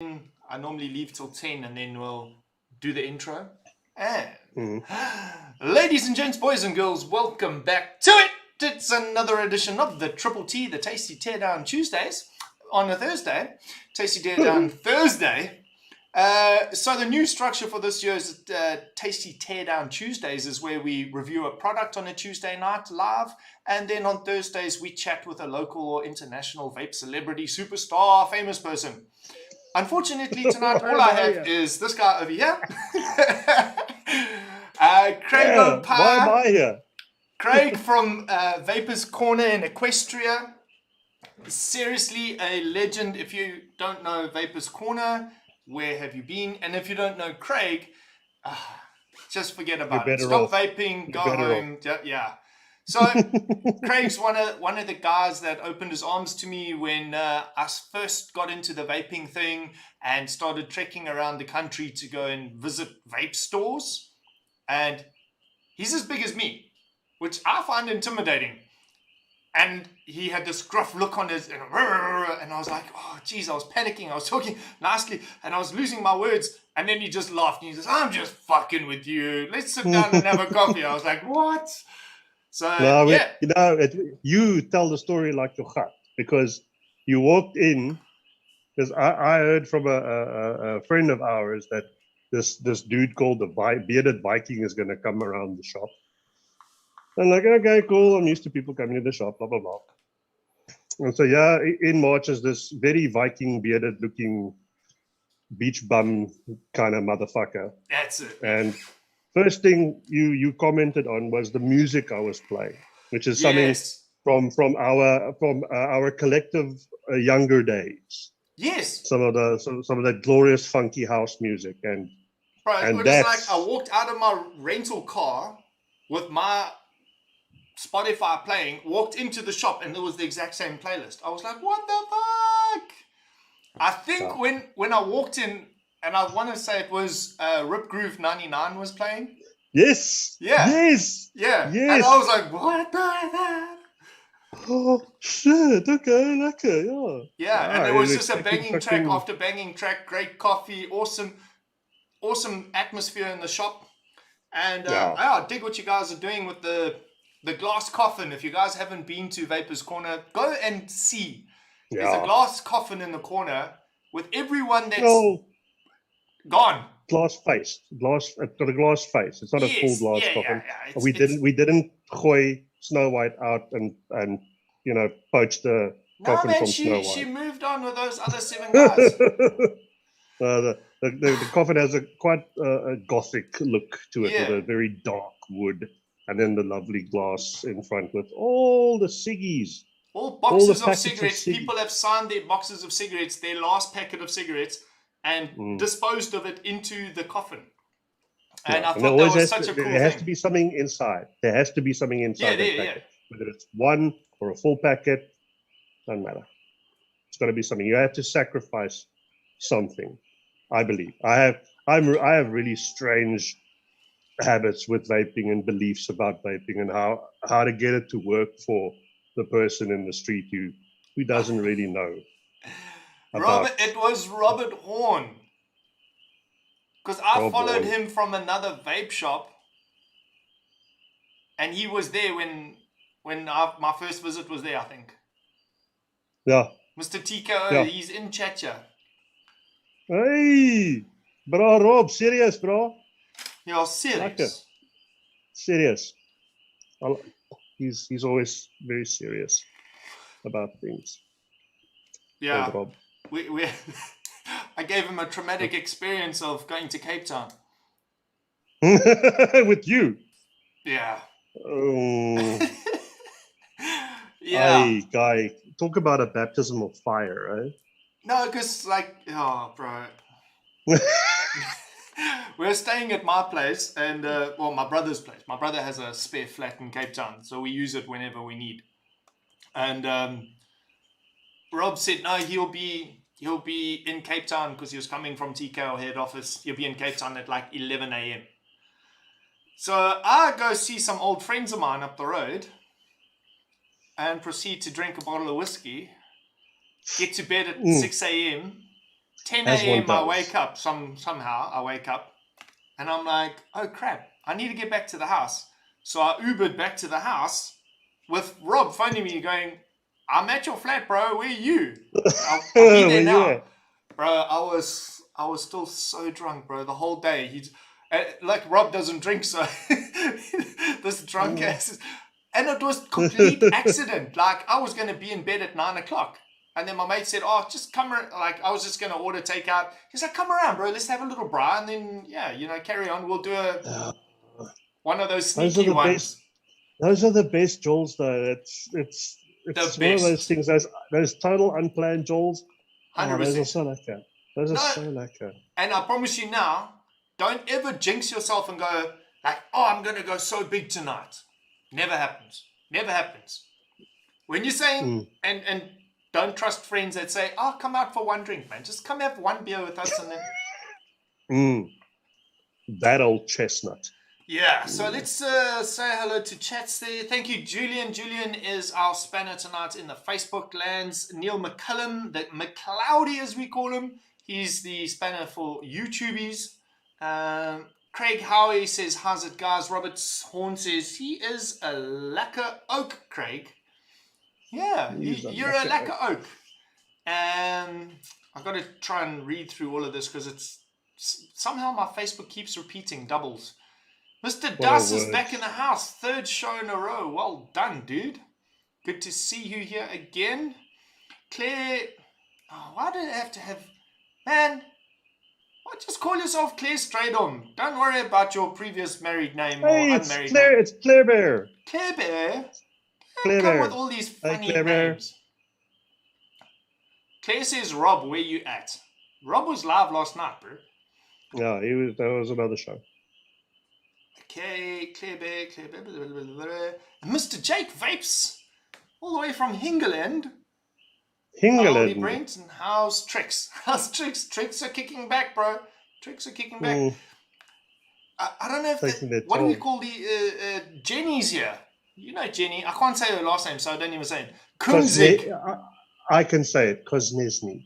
I normally leave till 10 and then we'll do the intro. And ladies and gents, boys and girls, welcome back to it. It's another edition of the Triple T, the Tasty Teardown Tuesdays on a Thursday. Tasty Teardown Thursday. So the new structure for this year's Tasty Teardown Tuesdays is where we review a product on a Tuesday night live, and then on Thursdays we chat with a local or international vape celebrity, superstar, famous person. Unfortunately, tonight all I have is this guy over here. Craig O'Pie. Why am I here? Craig from Vaper's Corner in Equestria. Seriously, a legend. If you don't know Vaper's Corner, where have you been? And if you don't know Craig, just forget about it. Stop vaping, go home. Yeah. So Craig's one of the guys that opened his arms to me when I first got into the vaping thing and started trekking around the country to go and visit vape stores. And he's as big as me, which I find intimidating. And he had this gruff look on his, and I was like, oh, geez, I was panicking. I was talking nicely, and I was losing my words. And then he just laughed, and he says, I'm just fucking with you. Let's sit down and have a coffee. I was like, what? So, yeah. You tell the story like your gut, because you walked in, because I heard from a friend of ours that this dude called the Bearded Viking is going to come around the shop. I'm like, okay, cool. I'm used to people coming to the shop, blah, blah, blah. And so, yeah, in March is this very Viking bearded looking beach bum kind of motherfucker. That's it. And first thing you commented on was the music I was playing, which is something from our collective younger days. Yes. Some of that glorious funky house music. And it was like I walked out of my rental car with my Spotify playing, walked into the shop, and there was the exact same playlist. I was like, what the fuck? I think when I walked in, and I want to say it was Rip Groove 99 was playing. Yes. Yeah. Yes. Yeah. Yes. And I was like, what the heck? Oh, shit. Okay, lekker, yeah. Yeah, and it was just a banging track after banging track, great coffee, awesome atmosphere in the shop. And I dig what you guys are doing with the glass coffin. If you guys haven't been to Vaper's Corner, go and see. Yeah. There's a glass coffin in the corner with everyone that's gone. Glass face. It's got a glass face. It's not a full glass coffin. Yeah. We didn't gooi Snow White out and poach the coffin from Snow White. She moved on with those other 7 guys. The coffin has quite a gothic look to it, with a very dark wood. And then the lovely glass in front with all the ciggies. All boxes of cigarettes. People have signed their boxes of cigarettes, their last packet of cigarettes, and disposed of it into the coffin. And I thought that was such a cool thing. There has to be something inside. There has to be something inside that packet. Whether it's one or a full packet, doesn't matter. It's got to be something. You have to sacrifice something, I believe. I have really strange habits with vaping and beliefs about vaping and how to get it to work for the person in the street who doesn't really know. It was Robert Horn. Because I followed him from another vape shop, and he was there when my first visit was there, I think. Yeah. Mr. TKO, he's in Chacha. Hey, bro, Rob, serious, bro. Yeah, serious. Okay. Serious. He's always very serious about things. Yeah. Rob. We I gave him a traumatic experience of going to Cape Town. With you? Yeah. Oh. Yeah. Hey, guy, talk about a baptism of fire, right? No, because bro. We're staying at my place and, my brother's place. My brother has a spare flat in Cape Town, so we use it whenever we need. And Rob said, no, he'll be in Cape Town because he was coming from TKO head office. He'll be in Cape Town at like 11 a.m. So I go see some old friends of mine up the road and proceed to drink a bottle of whiskey, get to bed at 6 a.m., 10 As one a.m. I does. wake up somehow. I wake up and I'm like, oh crap! I need to get back to the house. So I Ubered back to the house with Rob phoning me going, I'm at your flat, bro. Where are you? I'll be there Where you now, at? bro. I was still so drunk, bro. The whole day. He's like Rob doesn't drink, so this drunk ass. And it was complete accident. Like I was gonna be in bed at 9 o'clock. And then my mate said, oh, just come around. Like, I was just going to order takeout. He's like, come around, bro. Let's have a little bra. And then, yeah, carry on. We'll do one of those Those are sneaky the ones. best. Those are the best jolls, though. It's one of those best. things. Those total unplanned jolls. Oh, 100%. those are so lekker. Those are so lekker. And I promise you now, don't ever jinx yourself and go, like, oh, I'm going to go so big tonight. Never happens. Never happens. When you're saying, and don't trust friends that say, oh, come out for one drink, man. Just come have one beer with us and then... That old chestnut. Yeah, so let's say hello to chats there. Thank you, Julian. Julian is our spanner tonight in the Facebook lands. Neil McCullum, the McCloudy as we call him. He's the spanner for YouTubies. Craig Howie says, how's it, guys? Robert Horn says, he is a lacquer oak, Craig. Yeah, you're a lacquer oak. I've got to try and read through all of this because it's somehow my Facebook keeps repeating doubles. Mr. Das is back in the house. 3rd show in a row. Well done, dude. Good to see you here again. Claire. Oh, why do I have to have... Man, why just call yourself Claire straight on? Don't worry about your previous married name or unmarried name. It's Claire Bear. Claire Bear? Claire Come Bear. with all these funny Claire names. Claire says, Rob, where you at? Rob was live last night, bro. Yeah, that was another show. Okay, Claire Bear, blah, blah, blah, blah. Mr. Jake Vapes, all the way from Hingeland. Howdy, Brent, and how's Tricks? How's Tricks? Tricks are kicking back, bro. Tricks are kicking back. I don't know if what do we call the Jenny's here? You know Jenny. I can't say her last name, so I don't even say it. Kunzig. I can say it. Koznesny.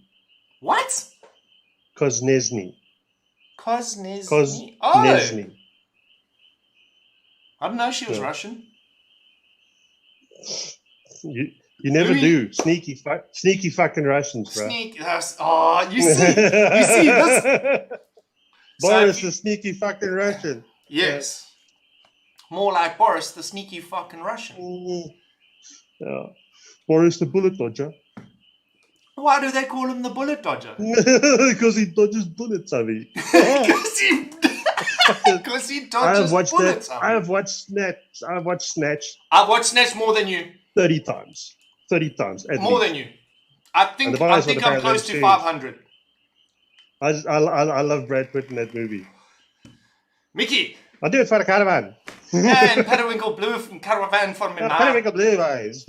What? Koznesny. Koznesny. Oh. Koznesny. I didn't know she was Russian. You never do. Sneaky fucking Russians, bro. Oh, you see this. Boris, the sneaky fucking Russian. Yes. Yeah. More like Boris, the sneaky fucking Russian. Yeah. Boris, the bullet dodger. Why do they call him the bullet dodger? Because he dodges bullets, I mean. Because he dodges bullets. I have watched Snatch. I've watched Snatch more than you. 30 times. 30 times. More than you. I think I'm close to 500. I love Brad Pitt in that movie. Mickey. I'll do it for the caravan. Yeah, and Periwinkle Blue from Caravan for me. Periwinkle Blue eyes.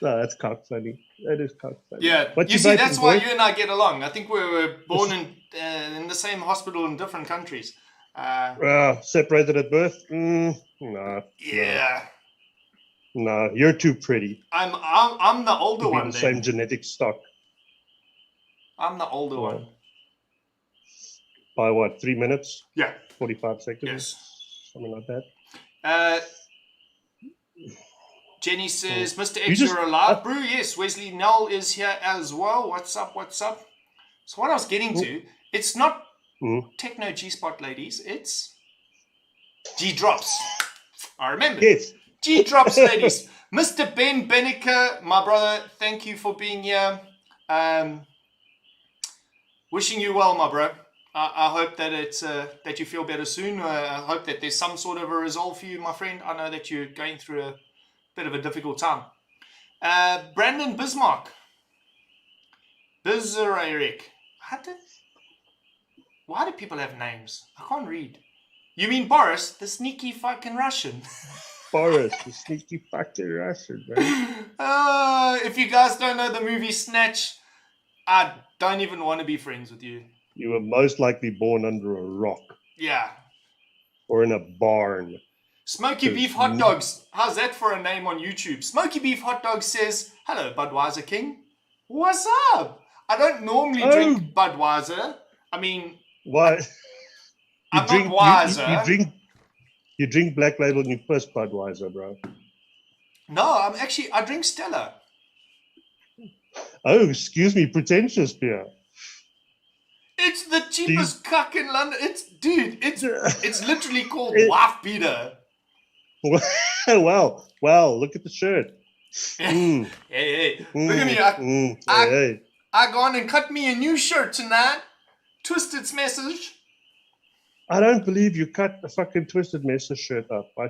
No, that's cock funny. That is cock funny. Yeah, you see, that's why you and I get along. I think we were born in the same hospital in different countries. Separated at birth? No. Yeah. No, you're too pretty. I'm the older one. The same genetic stock. I'm the older one. By what? 3 minutes? Yeah. 45 seconds? Yes. Something like that. Jenny says, Mr. X, you're alive, brew. Yes, Wesley Null is here as well. What's up? So what I was getting to, it's not Techno G-Spot, ladies. It's G-Drops. I remember. Yes. G-Drops, ladies. Mr. Ben Benneker, my brother, thank you for being here. Wishing you well, my bro. I hope that that you feel better soon. I hope that there's some sort of a resolve for you, my friend. I know that you're going through a bit of a difficult time. Brandon Bismarck. Bizarric. Why do people have names? I can't read. You mean Boris, the sneaky fucking Russian? Boris, the sneaky fucking Russian, man. If you guys don't know the movie Snatch, I don't even want to be friends with you. You were most likely born under a rock. Yeah. Or in a barn. Smoky Beef Hot Dogs. How's that for a name on YouTube? Smoky Beef Hot Dogs says, hello, Budweiser King. What's up? I don't normally Oh, drink Budweiser. I mean, why? You I'm not drink you wiser. drink Black Label and you first Budweiser, bro. No, I drink Stella. Oh, excuse me, pretentious beer. It's the Do you, cheapest cuck in London. It's literally called it, wife beater. wow, look at the shirt. Hey, hey, look at me. Hey, hey. I gone and cut me a new shirt tonight. Twisted's message. I don't believe you cut the fucking Twisted Messer shirt up. I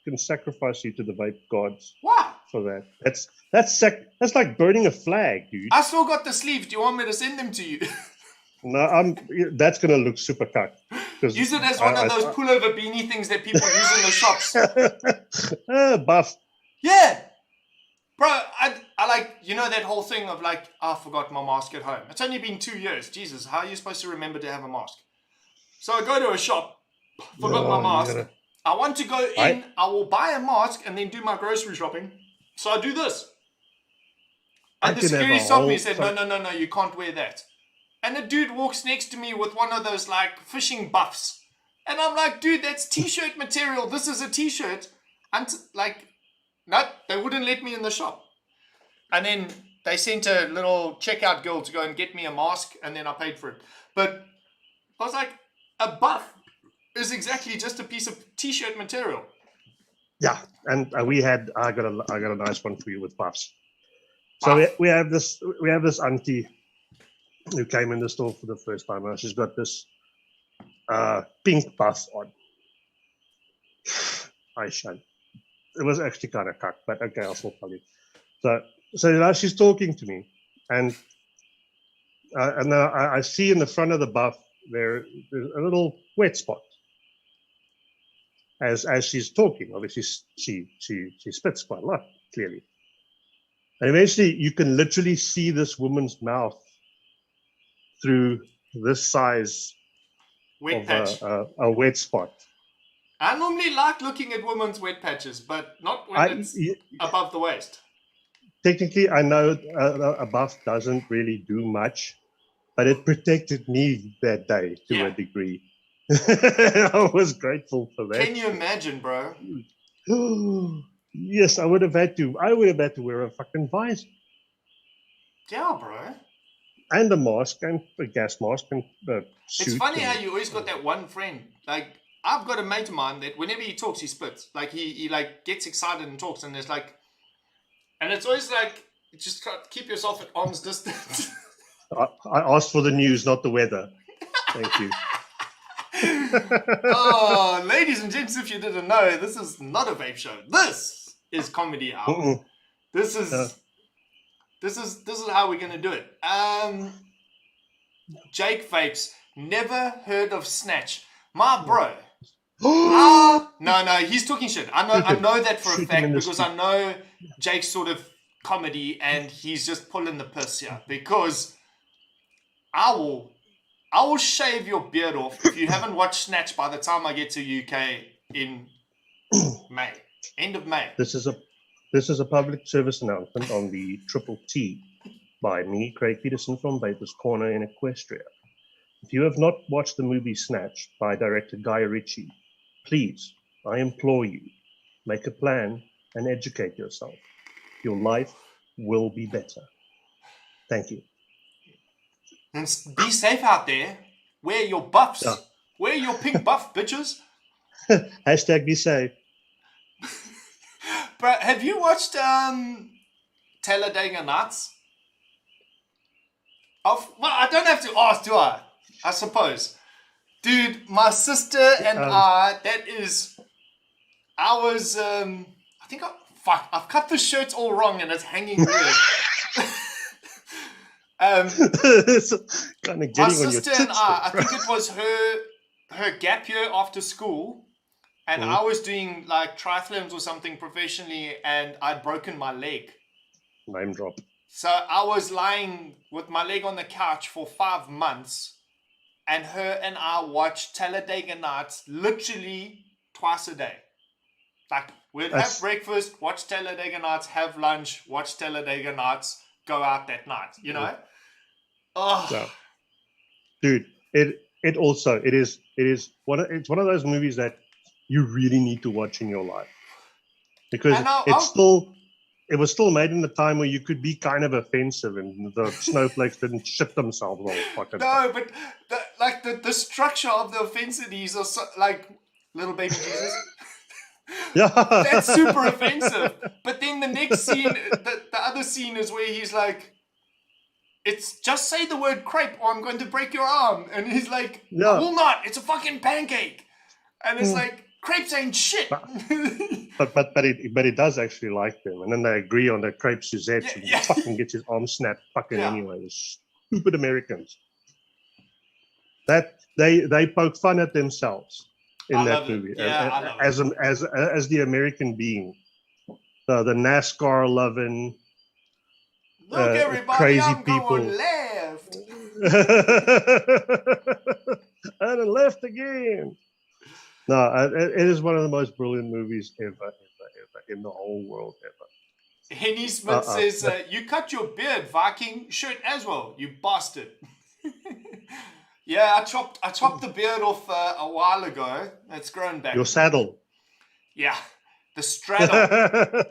can sacrifice you to the vape gods Why? for that. That's like burning a flag, dude. I still got the sleeves. Do you want me to send them to you? No, that's gonna look super cut. Use it as one of those pullover beanie things that people use in the shops. Buff. Yeah. Bro, I like, you know that whole thing of like, I forgot my mask at home. It's only been 2 years. Jesus, how are you supposed to remember to have a mask? So I go to a shop, forgot my mask. I want to go in, I will buy a mask and then do my grocery shopping. So I do this. And the security stopped me and said, no, you can't wear that. And a dude walks next to me with one of those like fishing buffs. And I'm like, dude, that's t-shirt material. This is a t-shirt. And like, no, they wouldn't let me in the shop. And then they sent a little checkout girl to go and get me a mask, and then I paid for it. But I was like, a buff is exactly just a piece of t-shirt material. Yeah, and I got a nice one for you with buffs. So we have this auntie who came in the store for the first time. She's got this pink buff on. I shan't. It was actually kind of cucked, but okay, I'll still tell you. So now she's talking to me, and then I see in the front of the buff there's a little wet spot. As she's talking, obviously she spits quite a lot, clearly. And eventually, you can literally see this woman's mouth through this size of a wet spot. I normally like looking at women's wet patches, but not when it's above the waist. Technically, I know a buff doesn't really do much, but it protected me that day to a degree. I was grateful for that. Can you imagine, bro? Yes, I would have had to wear a fucking visor. Yeah, bro. And a mask and a gas mask and a suit. It's funny how you always got that one friend. Like, I've got a mate of mine that whenever he talks, he spits. Like, he like gets excited and talks, and there's like, and it's always like, you just keep yourself at arm's distance. I asked for the news, not the weather. Thank you. Oh, ladies and gents, if you didn't know, this is not a vape show. This is comedy hour. This is how we're gonna do it. Jake vapes. Never heard of Snatch. My bro. No, he's talking shit. I know that for a fact because I know Jake's sort of comedy and he's just pulling the piss here because I will shave your beard off if you haven't watched Snatch by the time I get to UK in May. End of May. This is a public service announcement on the Triple T by me, Craig Peterson from Vaper's Corner in Equestria. If you have not watched the movie Snatch by director Guy Ritchie, please, I implore you, make a plan and educate yourself. Your life will be better. Thank you. And be safe out there. Wear your buffs. Yeah. Wear your pink buff, bitches. Hashtag be safe. Bro, have you watched Talladega Nights? Well, I don't have to ask, do I? I suppose. Dude, my sister and I think I've cut the shirts all wrong and it's hanging weird. It's kind of my sister and I think it was her gap year after school, and I was doing like triathlons or something professionally, and I'd broken my leg. Name drop. So I was lying with my leg on the couch for 5 months, and her and I watched Talladega Nights literally twice a day. Like, we'd have breakfast, watch Talladega Nights, have lunch, watch Talladega Nights, go out that night, you know? Oh, So, dude, it also it's one of those movies that you really need to watch in your life, because and it was still made in a time where you could be kind of offensive and the snowflakes didn't shit themselves all fucking no, but the structure of the offensities are so, like little baby Jesus. yeah. That's super offensive. But then the next scene, the other scene is where he's like, it's just say the word crepe or I'm going to break your arm. And he's like, I Yeah. will not. It's a fucking pancake. And it's Mm. like, crepes ain't shit. But he does actually like them, and then they agree on the crepe Suzette, Yeah, and he yeah. fucking gets his arm snapped fucking Yeah. anyway. The stupid Americans. That they poke fun at themselves in I that love it. movie, Yeah, I love it. as the American being, the NASCAR loving, Look, everybody, crazy I'm going people. left. And then left again. No, it is one of the most brilliant movies ever in the whole world ever. Henny Smith says, you cut your beard, Viking. Shirt as well, you bastard. Yeah, I chopped the beard off a while ago. It's grown back. Your saddle. Yeah, the straddle.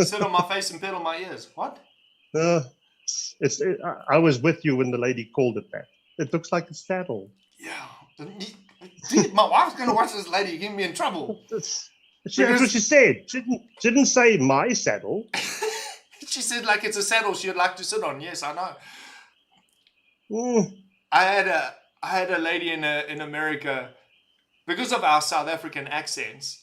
Sit on my face and pedal my ears. What? I was with you when the lady called it that. It looks like a saddle. Yeah. Dude, my wife's going to watch this lady get me in trouble. That's what she said. She didn't say my saddle. She said like it's a saddle she'd like to sit on. Yes, I know. Mm. I had a lady in America, because of our South African accents,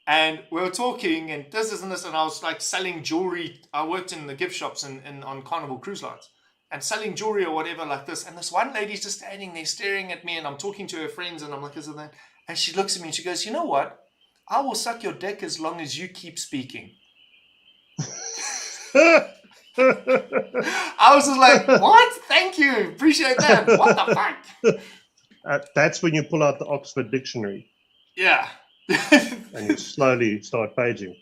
and we were talking and this and this, and I was like selling jewelry. I worked in the gift shops and on Carnival Cruise Lines and selling jewelry or whatever like this. And this one lady's just standing there staring at me, and I'm talking to her friends, and I'm like, isn't that? And she looks at me and she goes, you know what? I will suck your dick as long as you keep speaking. I was just like, what? Thank you. Appreciate that. What the fuck? That's when you pull out the Oxford Dictionary. Yeah. And you slowly start paging.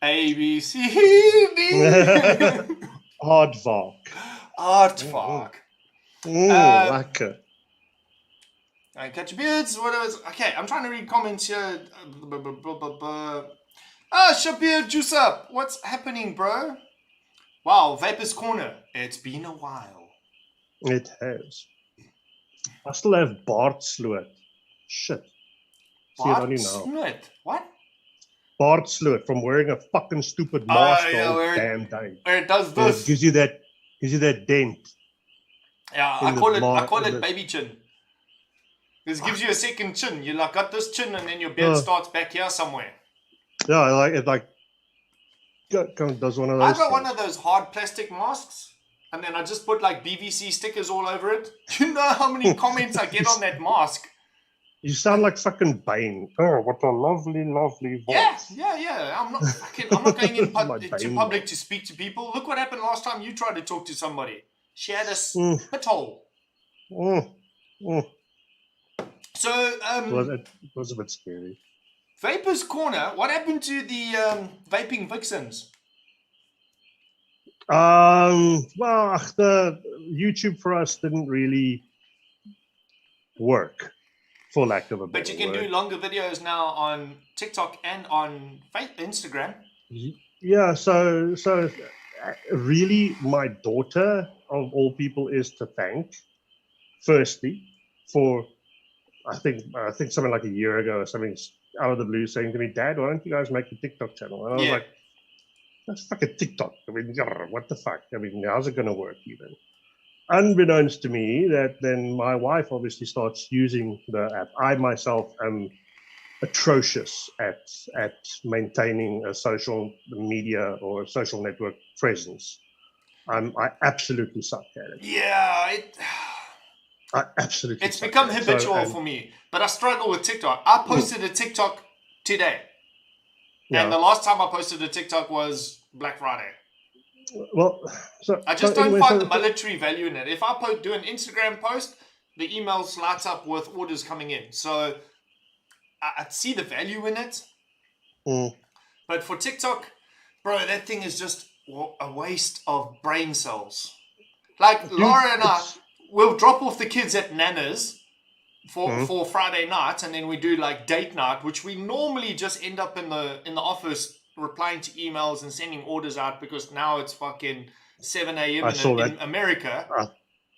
A, B, C, D. Aardvark. Aardvark. Lekker. Catch your beards. What else? Okay, I'm trying to read comments here. Shabir Juice Up. What's happening, bro? Wow, Vaper's Corner. It's been a while. It has. I still have Bart Sloot. Shit. Bart Sloot? What? Bart Sloot from wearing a fucking stupid mask all damn day. Where it does this. It gives you that dent. Yeah, I call it baby chin. This gives you a second chin. You like got this chin and then your beard starts back here somewhere. Yeah, it does one of those. I got one of those hard plastic masks, and then I just put like BVC stickers all over it. You know how many comments I get on that mask? You sound like fucking Bane. Oh, what a lovely, lovely voice. Yeah. I'm not going into public to speak to people. Look what happened last time you tried to talk to somebody. She had a spit hole. So, it was a bit scary. Vaper's Corner. What happened to the vaping vixens? Well, the YouTube for us didn't really work, for lack of a better word. But you can do longer videos now on TikTok and on Instagram. Yeah, so really, my daughter of all people is to thank. Firstly, for I think something like a year ago or something, out of the blue, saying to me, "Dad, why don't you guys make a TikTok channel?" And I was like, "That's fucking TikTok. I mean, what the fuck? I mean, how's it gonna work even?" Unbeknownst to me, that then my wife obviously starts using the app. I myself am atrocious at maintaining a social media or a social network presence. I absolutely suck at it. Yeah, I absolutely. It's become habitual for me, but I struggle with TikTok. I posted a TikTok today, and the last time I posted a TikTok was Black Friday. Well, I just don't find the monetary value in it. If I do an Instagram post, the emails lights up with orders coming in, so I see the value in it. But for TikTok, bro, that thing is just a waste of brain cells. Like Dude, Laura and I it's- will drop off the kids at Nana's Mhm. for Friday night, and then we do like date night, which we normally just end up in the office replying to emails and sending orders out, because now it's fucking 7 a.m. I saw in that. America.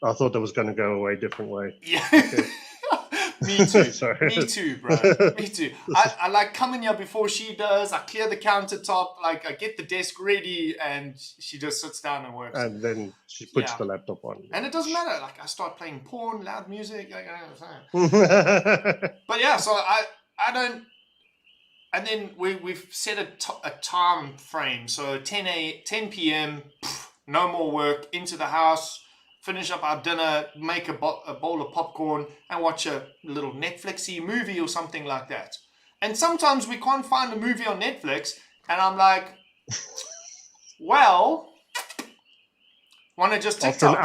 I thought that was going to go away a different way. Yeah. Okay. Me too. Sorry. Me too, bro. Me too. I like coming here before she does. I clear the countertop. Like, I get the desk ready, and she just sits down and works. And then she puts Yeah. the laptop on. And it doesn't matter. Like, I start playing porn, loud music. Like, but yeah, so I don't. And then we've set a time frame. So 10 p.m. No more work. Into the house. Finish up our dinner, make a bowl of popcorn, and watch a little Netflixy movie or something like that. And sometimes we can't find a movie on Netflix, and I'm like, well, want to just TikTok?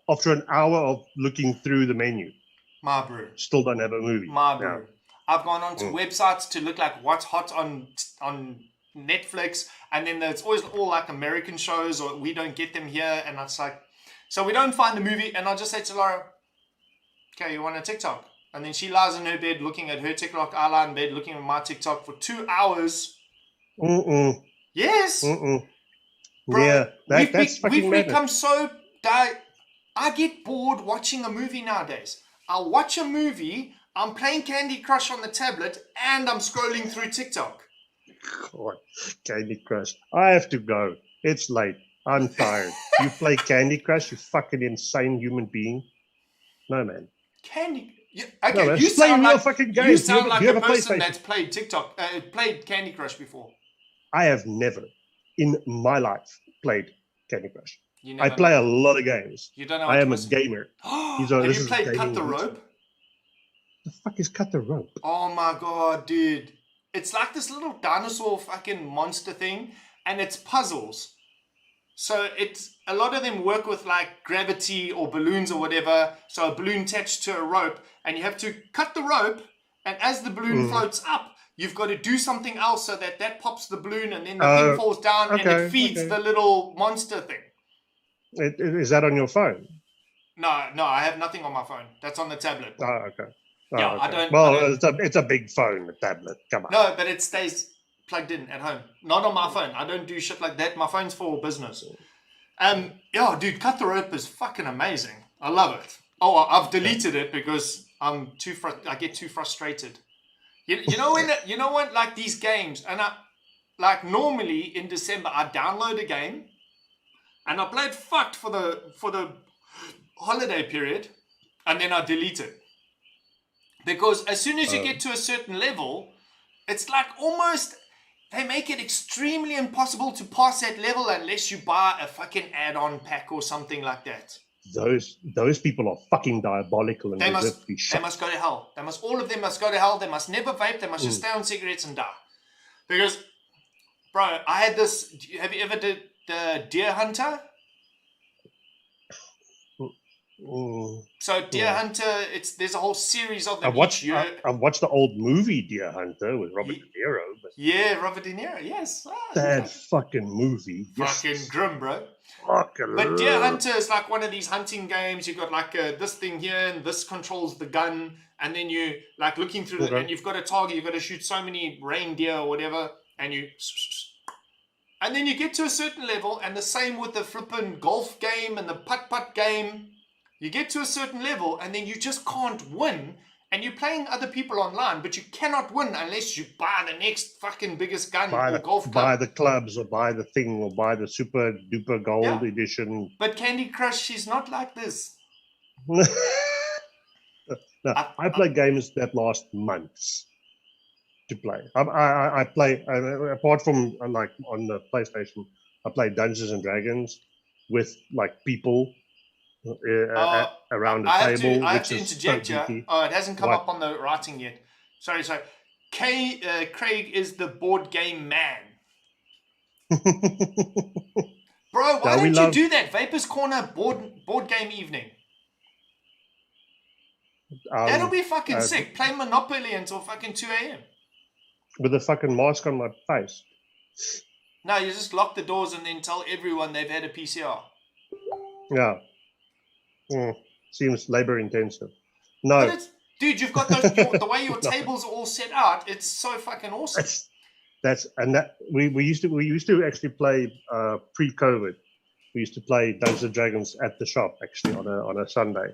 After an hour of looking through the menu, my brew, still don't have a movie. my brew. I've gone onto websites to look like what's hot on Netflix, and then there's always all like American shows, or we don't get them here, and it's like. So we don't find the movie, and I'll just say to Laura, okay, you want a TikTok? And then she lies in her bed looking at her TikTok. I lie in bed looking at my TikTok for 2 hours. Yes. Bro, yeah, that's fucking we've madness. become so... I get bored watching a movie nowadays. I'll watch a movie, I'm playing Candy Crush on the tablet, and I'm scrolling through TikTok. God, Candy Crush. I have to go. It's late. I'm tired. You play Candy Crush, you fucking insane human being. No, man. Okay, No, you sound real like fucking games. you sound like do you a have person PlayStation? that's played TikTok, played Candy Crush before. I have never, in my life, played Candy Crush. You I never play know. a lot of games. You don't know. I am a gamer. Have this you is played Cut gaming the YouTube. Rope? The fuck is Cut the Rope? Oh my god, dude! It's like this little dinosaur fucking monster thing, and it's puzzles. So it's a lot of them work with like gravity or balloons or whatever. So a balloon attached to a rope, and you have to cut the rope, and as the balloon floats up, you've got to do something else so that pops the balloon, and then the thing falls down, and it feeds the little monster thing. Is that on your phone? No, I have nothing on my phone. That's on the tablet. Oh, okay. Oh, Yeah, okay. I don't. Well, I don't, it's a big phone, a tablet. Come on. no, but it stays plugged in at home. Not on my phone. I don't do shit like that. My phone's for business. Yeah, dude, Cut the Rope is fucking amazing. I love it. Oh, I've deleted it because I get too frustrated. You know when like these games, and like normally in December I download a game and I play it fucked for the holiday period, and then I delete it. Because as soon as you get to a certain level, it's like almost they make it extremely impossible to pass that level unless you buy a fucking add-on pack or something like that. Those people are fucking diabolical and They deserve to be must shot. go to hell. All of them must go to hell. They must never vape. They must just stay on cigarettes and die. Because, bro, I had this. Have you ever did the Deer Hunter? So Deer Hunter, there's a whole series of them. I watched the old movie Deer Hunter with Robert De Niro. But yeah, Robert De Niro. Yes, that fucking movie, fucking grim, bro. Fucking. But Deer Hunter is like one of these hunting games. You got like this thing here, and this controls the gun, and then you like looking through and you've got a target. You've got to shoot so many reindeer or whatever, and then you get to a certain level, and the same with the flippin' golf game and the putt game. You get to a certain level, and then you just can't win, and you're playing other people online, but you cannot win unless you buy the next fucking biggest gun or golf club. Buy the clubs, or buy the thing, or buy the super duper gold edition. But Candy Crush is not like this. No, I play games that last months to play. I play, apart from like on the PlayStation, I play Dungeons and Dragons with like people around a table. I have to interject you. Oh, it hasn't come up on the writing yet. Sorry. Craig is the board game man. Bro, why don't you do that? Vaper's Corner board game evening. That'll be fucking sick. Play Monopoly until fucking 2 a.m. With a fucking mask on my face. No, you just lock the doors and then tell everyone they've had a PCR. Yeah. Seems labor intensive. But No. it's, dude, you've got those, the way your No. tables are all set out, it's so fucking awesome. We used to actually play pre-COVID. We used to play Dungeons and Dragons at the shop actually on a Sunday.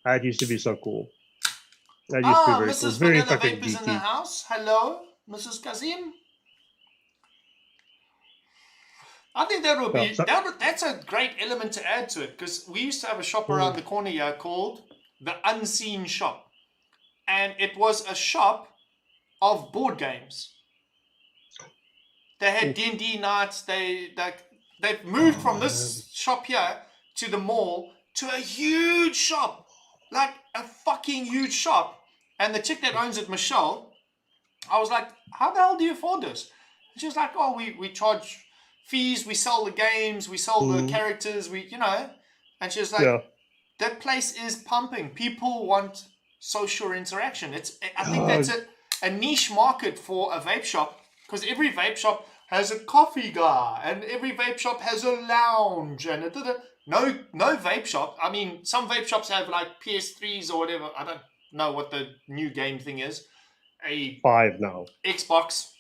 That used to be so cool. That used to be very cool. Mrs. Very Vanilla fucking Vapors in the geeky. house. Hello, Mrs. Kazim. I think that would be that's a great element to add to it, because we used to have a shop around the corner here called the Unseen Shop, and it was a shop of board games. They had D&D nights. They've moved from this shop here to the mall to a huge shop, like a fucking huge shop. And the chick that owns it, Michelle, I was like, how the hell do you afford this? And she was like, oh, we charge fees, we sell the games, we sell the characters, and she was like, that place is pumping. People want social interaction. I think that's a niche market for a vape shop, because every vape shop has a coffee guy and every vape shop has a lounge and no vape shop. I mean, some vape shops have like PS3s or whatever. I don't know what the new game thing is. A 5 now. Xbox,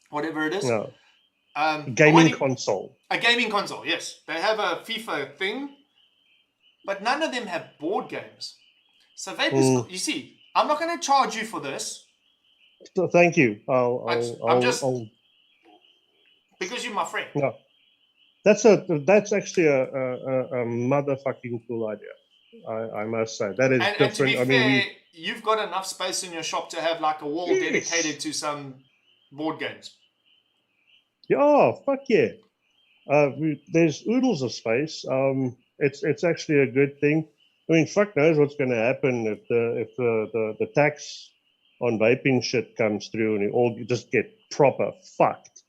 whatever it is. No. Gaming console. A gaming console, yes. They have a FIFA thing, but none of them have board games. So vapors, you see, I'm not going to charge you for this. Thank you. Because you're my friend. No, that's actually a motherfucking cool idea. I must say that is different. And to be fair, you've got enough space in your shop to have like a wall dedicated to some board games. Yeah, fuck yeah. There's oodles of space. It's actually a good thing. I mean, fuck knows what's going to happen if the tax on vaping shit comes through and we all just get proper fucked.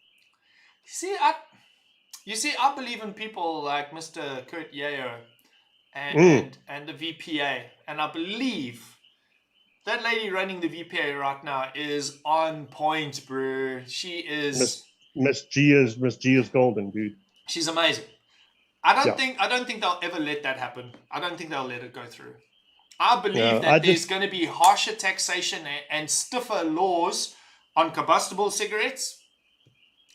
You see, I believe in people like Mr. Kurt Yayo and the VPA, and I believe that lady running the VPA right now is on point, bro. She is Miss G is golden, dude. She's amazing. I don't think they'll ever let that happen. I don't think they'll let it go through. I believe that there's going to be harsher taxation and stiffer laws on combustible cigarettes.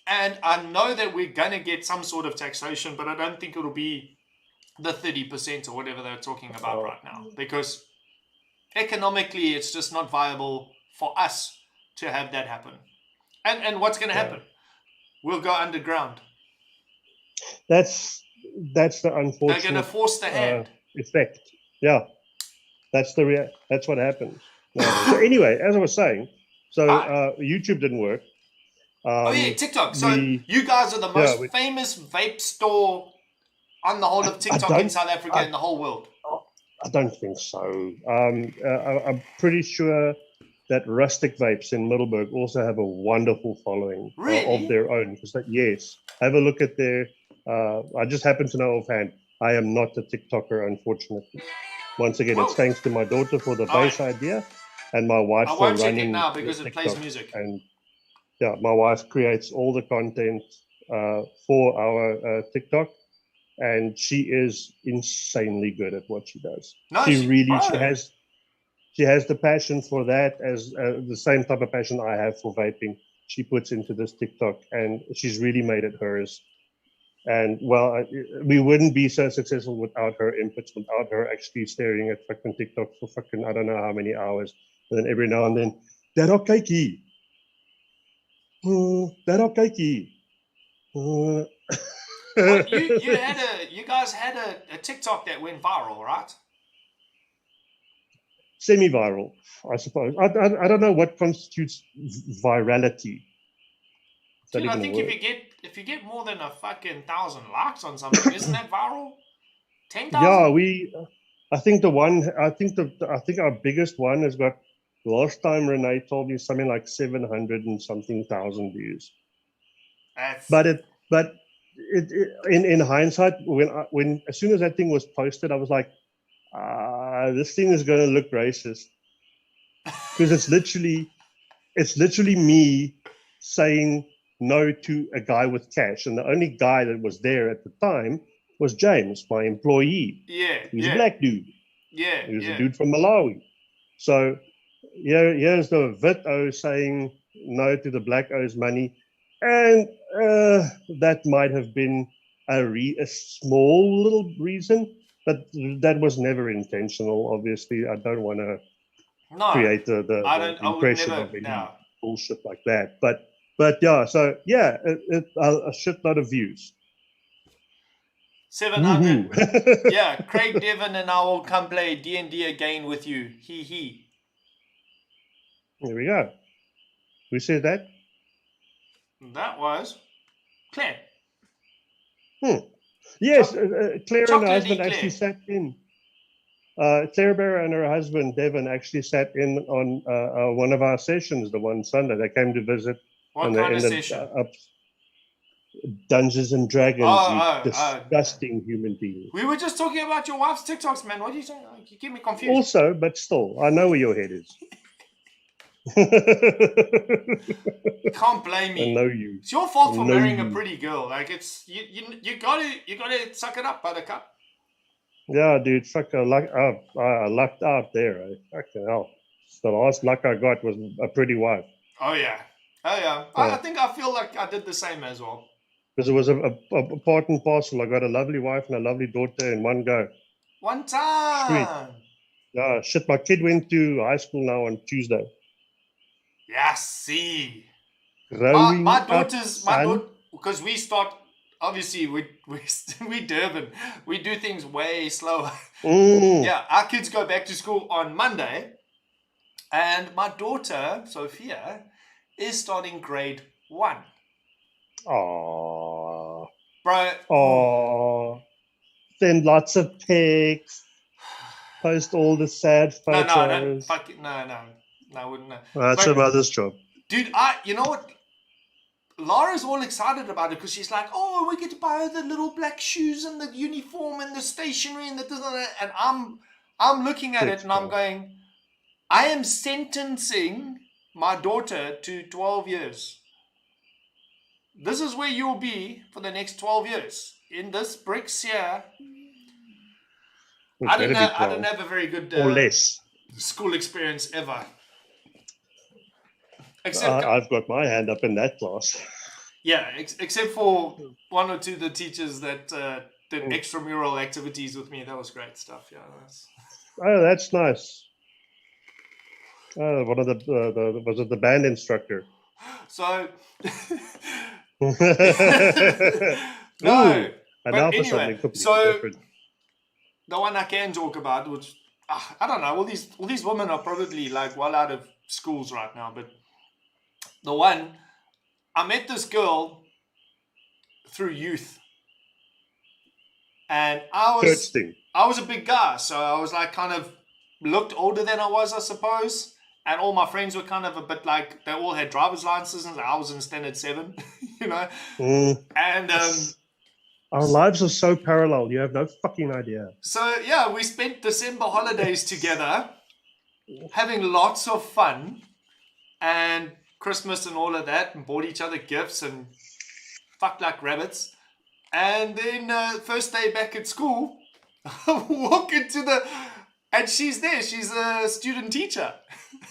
And I know that we're going to get some sort of taxation, but I don't think it'll be the 30% or whatever they're talking about right now. Because economically, it's just not viable for us to have that happen. And what's going to happen? We'll go underground. That's the unfortunate. They're going to force the hand. Effect. Yeah. That's what happens. So anyway, as I was saying, YouTube didn't work. TikTok. So you guys are the most famous vape store on the whole of TikTok in South Africa and the whole world. I don't think so. I'm pretty sure that Rustic Vapes in Middleburg also have a wonderful following of their own. Yes, have a look at their. I just happen to know offhand. I am not a TikToker, unfortunately. Once again, it's thanks to my daughter for the base idea, and my wife for running. I won't check it now because it plays music. And yeah, my wife creates all the content for our TikTok, and she is insanely good at what she does. She has the passion for that as the same type of passion I have for vaping. She puts into this TikTok, and she's really made it hers. And we wouldn't be so successful without her inputs, without her actually staring at fucking TikTok for fucking I don't know how many hours. And then every now and then, "Daarop kykie. Daarop kykie." You guys had a TikTok that went viral, right? Semi-viral, I suppose. I don't know what constitutes virality. Dude, I think if you get more than a fucking 1,000 likes on something, isn't that viral? 10,000? Yeah, I think our biggest one has got. Last time Renee told me something like 700 and something thousand views. But in hindsight, when as soon as that thing was posted, I was like, this thing is going to look racist, because it's literally me saying no to a guy with cash. And the only guy that was there at the time was James, my employee. Yeah. He was a black dude. Yeah. He was a dude from Malawi. So here's the Vito saying no to the Black O's money. And that might have been a small little reason, but that was never intentional. Obviously, I don't want to create the impression of any bullshit like that. But yeah, so yeah, a shitload of views. 700. Yeah, Craig, Devon, and I will come play D&D again with you. He. There we go. Who said that? That was Claire. Yes, Claire and her husband actually sat in. Claire Barra and her husband, Devon, actually sat in on one of our sessions the one Sunday. They came to visit. What kind of session? Up Dungeons and Dragons, disgusting human being. We were just talking about your wife's TikToks, man. What are you saying? You keep me confused. Also, but still, I know where your head is. Can't blame me. I know you. It's your fault for marrying a pretty girl. Like it's you gotta suck it up, buttercup. Yeah, dude. Fuck, I lucked out there. Fucking hell. The last luck I got was a pretty wife. Oh yeah. I think I feel like I did the same as well. Because it was a part and parcel. I got a lovely wife and a lovely daughter in one go. One time. Sweet. Yeah, shit. My kid went to high school now on Tuesday. Yeah, see. My daughter's because we start. Obviously, we Durban. We do things way slower. Yeah, our kids go back to school on Monday, and my daughter Sophia is starting grade 1. Aww. Bro. Aww. Send lots of pics. Post all the sad photos. No, I wouldn't know. That's her mother's job. Dude, you know what? Laura's all excited about it because she's like, oh, we get to buy her the little black shoes and the uniform and the stationery and and I'm looking at it and I'm going, I am sentencing my daughter to 12 years. This is where you'll be for the next 12 years. In this bricks here. I didn't have a very good or less school experience ever. I've got my hand up in that class. Yeah, except for one or two of the teachers that did extramural activities with me. That was great stuff. Yeah. Oh, that's nice. One of was it the band instructor? So no. But anyway, so different. The one I can talk about, which I don't know, all these women are probably like well out of schools right now, but the one, I met this girl through youth, and I was a big guy, so I was like kind of looked older than I was, I suppose, and all my friends were kind of a bit like, they all had driver's licenses, and I was in standard 7, you know, and our lives are so parallel, you have no fucking idea. So yeah, we spent December holidays together, having lots of fun, and Christmas and all of that, and bought each other gifts and fucked like rabbits. And then first day back at school, I walk into and she's there. She's a student teacher.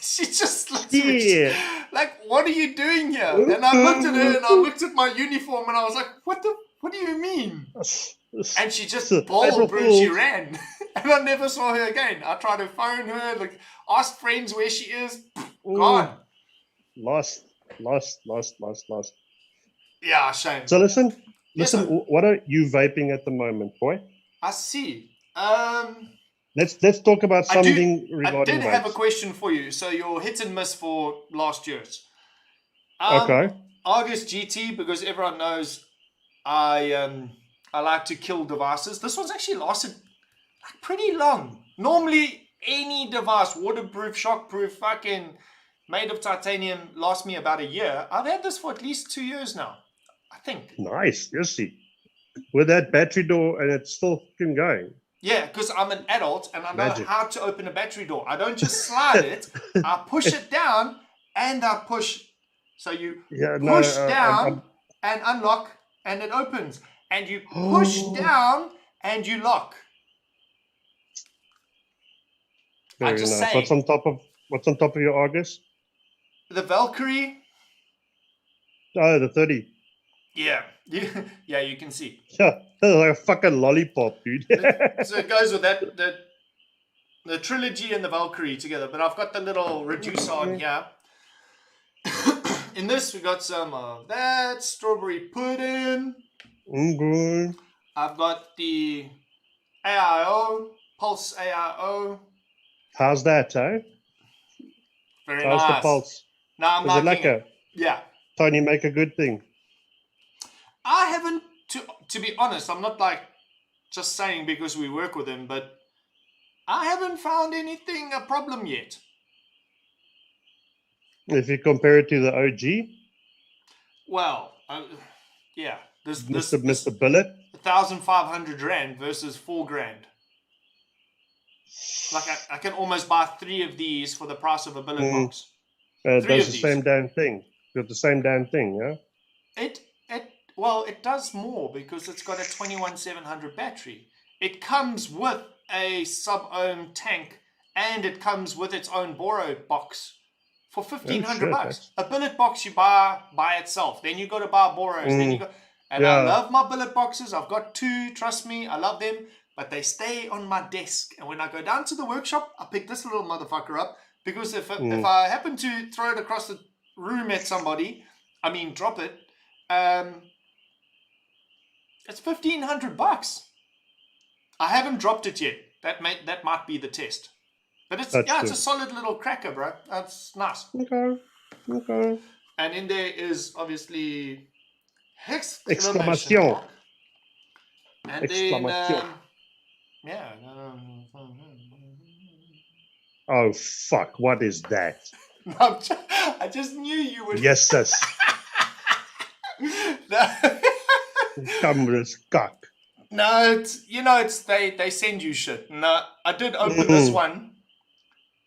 She just looks at me, like, what are you doing here? And I looked at her and I looked at my uniform and I was like, what do you mean? And she just bawled and she ran. And I never saw her again. I tried to phone her, like, asked friends where she is. Gone. Lost. Yeah, shame. So listen, what are you vaping at the moment, boy? I see. Let's talk about something regarding I did have a question for you. So your hit and miss for last year's. Okay. Argus GT, because everyone knows I like to kill devices. This one's actually lasted like pretty long. Normally any device, waterproof, shockproof, fucking made of titanium, lasts me about a year. I've had this for at least 2 years now, I think. Nice, you see. With that battery door, and it's still fucking going. Yeah, because I'm an adult and I know how to open a battery door. I don't just slide it. I push it down and I push So you Yeah, no, push down and unlock, and it opens. And you push down and you lock. Very just nice. saying. What's on top of your Argus? The Valkyrie. Oh, the 30. Yeah, yeah, you can see. Yeah, that's like a fucking lollipop, dude. So it goes with that the trilogy and the Valkyrie together. But I've got the little reducer on here. In this, we got some of that strawberry pudding. Good. I've got the AIO, Pulse AIO. How's that, eh? Very How's the nice. pulse? Now I'm Is it liking lekker? it. Yeah. Tony, make a good thing. I haven't, to be honest, I'm not like just saying because we work with him, but I haven't found anything a problem yet. If you compare it to the OG, Well, yeah, Mr. Billet. 1,500 rand versus 4 grand. Like I can almost buy 3 of these for the price of a billet box. It does the same damn thing. Got the same damn thing, yeah? It does more because it's got a 21700 battery. It comes with a sub-ohm tank and it comes with its own Boro box for 1,500 bucks. A billet box you buy by itself. Then you got to buy Boros. Then you got, and I love my billet boxes. I've got 2. Trust me, I love them. But they stay on my desk. And when I go down to the workshop, I pick this little motherfucker up because if I happen to throw it across the room at somebody, drop it. It's 1,500 bucks. I haven't dropped it yet. That might be the test. But it's a solid little cracker, bro. That's nice. Okay. And in there is obviously exclamation. And exclamation. Then oh fuck! What is that? I just knew you would. Yes, sis. Come with this cock. No, they send you shit. No, I did open this one.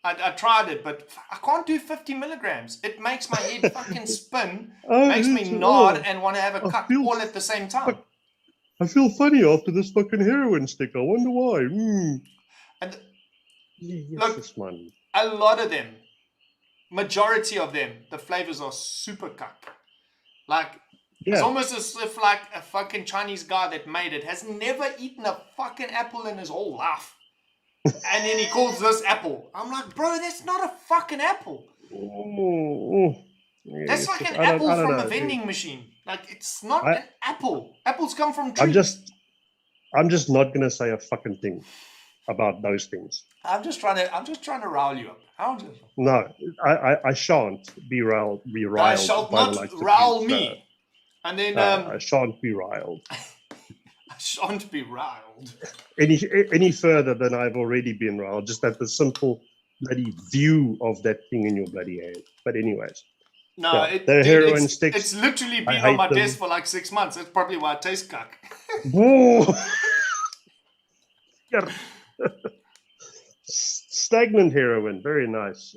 I tried it, but I can't do 50 milligrams. It makes my head fucking spin, makes me nod and want to have a cuck all at the same time. I feel funny after this fucking heroin stick. I wonder why. And yes, man. A lot of them, majority of them, the flavors are super cuck. Like, it's almost as if like a fucking Chinese guy that made it has never eaten a fucking apple in his whole life. And then he calls this apple. I'm like, bro, that's not a fucking apple. That's like an apple from a vending machine. Like, it's not an apple. Apples come from trees. I'm just not gonna say a fucking thing about those things. I'm just trying to rile you up. No, I shan't be riled. I shall not rile me. And then I shan't be riled. I shan't be riled. Any further than I've already been riled, just at the simple bloody view of that thing in your bloody hand. But anyways. No, the heroin sticks. It's literally been on my desk for like 6 months. That's probably why it tastes cuck. Stagnant heroin, very nice.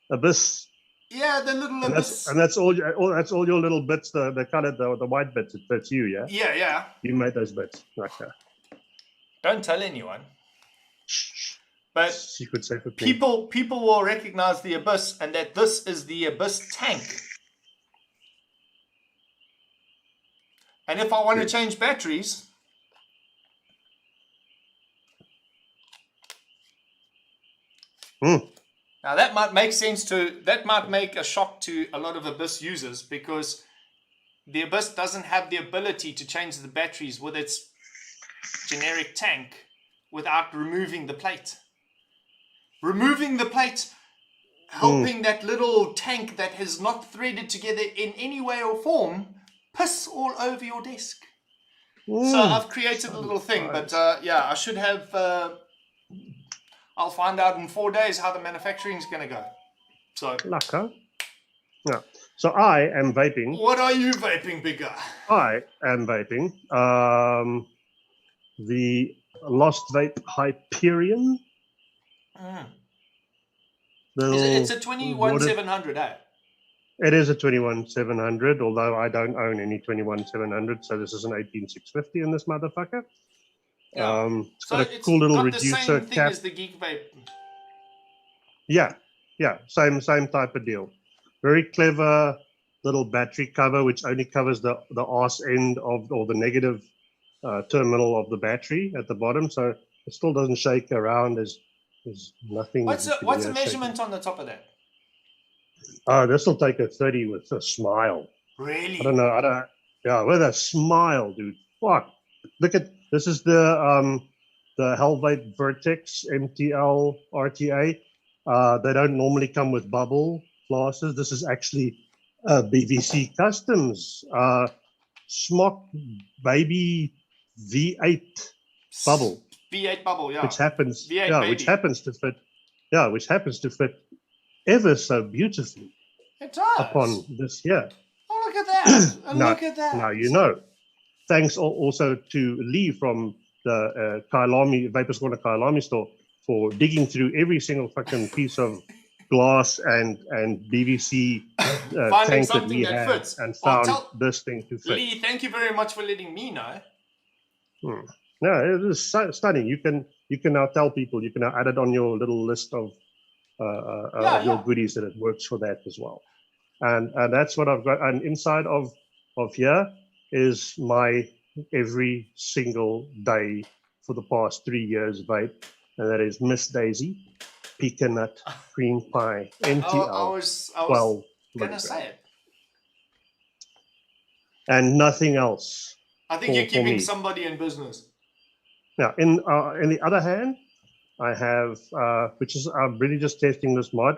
Abyss. Yeah, the little abyss. And that's all. That's all your little bits. The colored, the white bits. That's you, yeah. Yeah. You made those bits. Okay. Don't tell anyone. But secret safe people will recognize the abyss, and that this is the abyss tank. And if I want to change batteries, now that might make a shock to a lot of abyss users, because the abyss doesn't have the ability to change the batteries with its generic tank without removing the plate. Removing the plate, helping that little tank that has not threaded together in any way or form piss all over your desk. So I've created a little thing, but I should have. I'll find out in 4 days how the manufacturing is going to go. So. Lekker. Yeah. So I am vaping. What are you vaping, big guy? I am vaping. The Lost Vape Hyperion. It's a 21700, eh? It is a 21700, although I don't own any 21700, so this is an 18650 in this motherfucker. Yeah. It's So got a it's cool little got the reducer same thing cap. as the Geek Vape. Yeah, same type of deal. Very clever little battery cover, which only covers the arse end of, or the negative terminal of the battery at the bottom, so it still doesn't shake around. There's nothing What's you can the hear shaking. measurement on the top of that? This will take a 30 with a smile. Really? I don't know. Yeah, with a smile, dude. Fuck. Look at this is the Hellvite Vertex MTL RTA. They don't normally come with bubble glasses. This is actually BVC Customs Smock Baby V8 bubble, V8 bubble, yeah. which happens, V8 yeah, baby. which happens to fit ever so beautifully It does. upon this here. Oh, look at that! Now, Look at that! now you know. Thanks also to Lee from the Kailami Vaper's Corner Kailami store for digging through every single fucking piece of glass and BVC tank that we had fits. and found this thing to fit. Lee, thank you very much for letting me know. No, it is stunning. You can now tell people, you can now add it on your little list of your goodies that it works for that as well. And that's what I've got. And inside of here is my every single day for the past 3 years vape, and that is Miss Daisy, pecan nut, cream pie, MTL, I was 12 gonna say it. and nothing else. I think you're keeping somebody in business. Now, in the other hand, I have, which is, I'm really just testing this mod.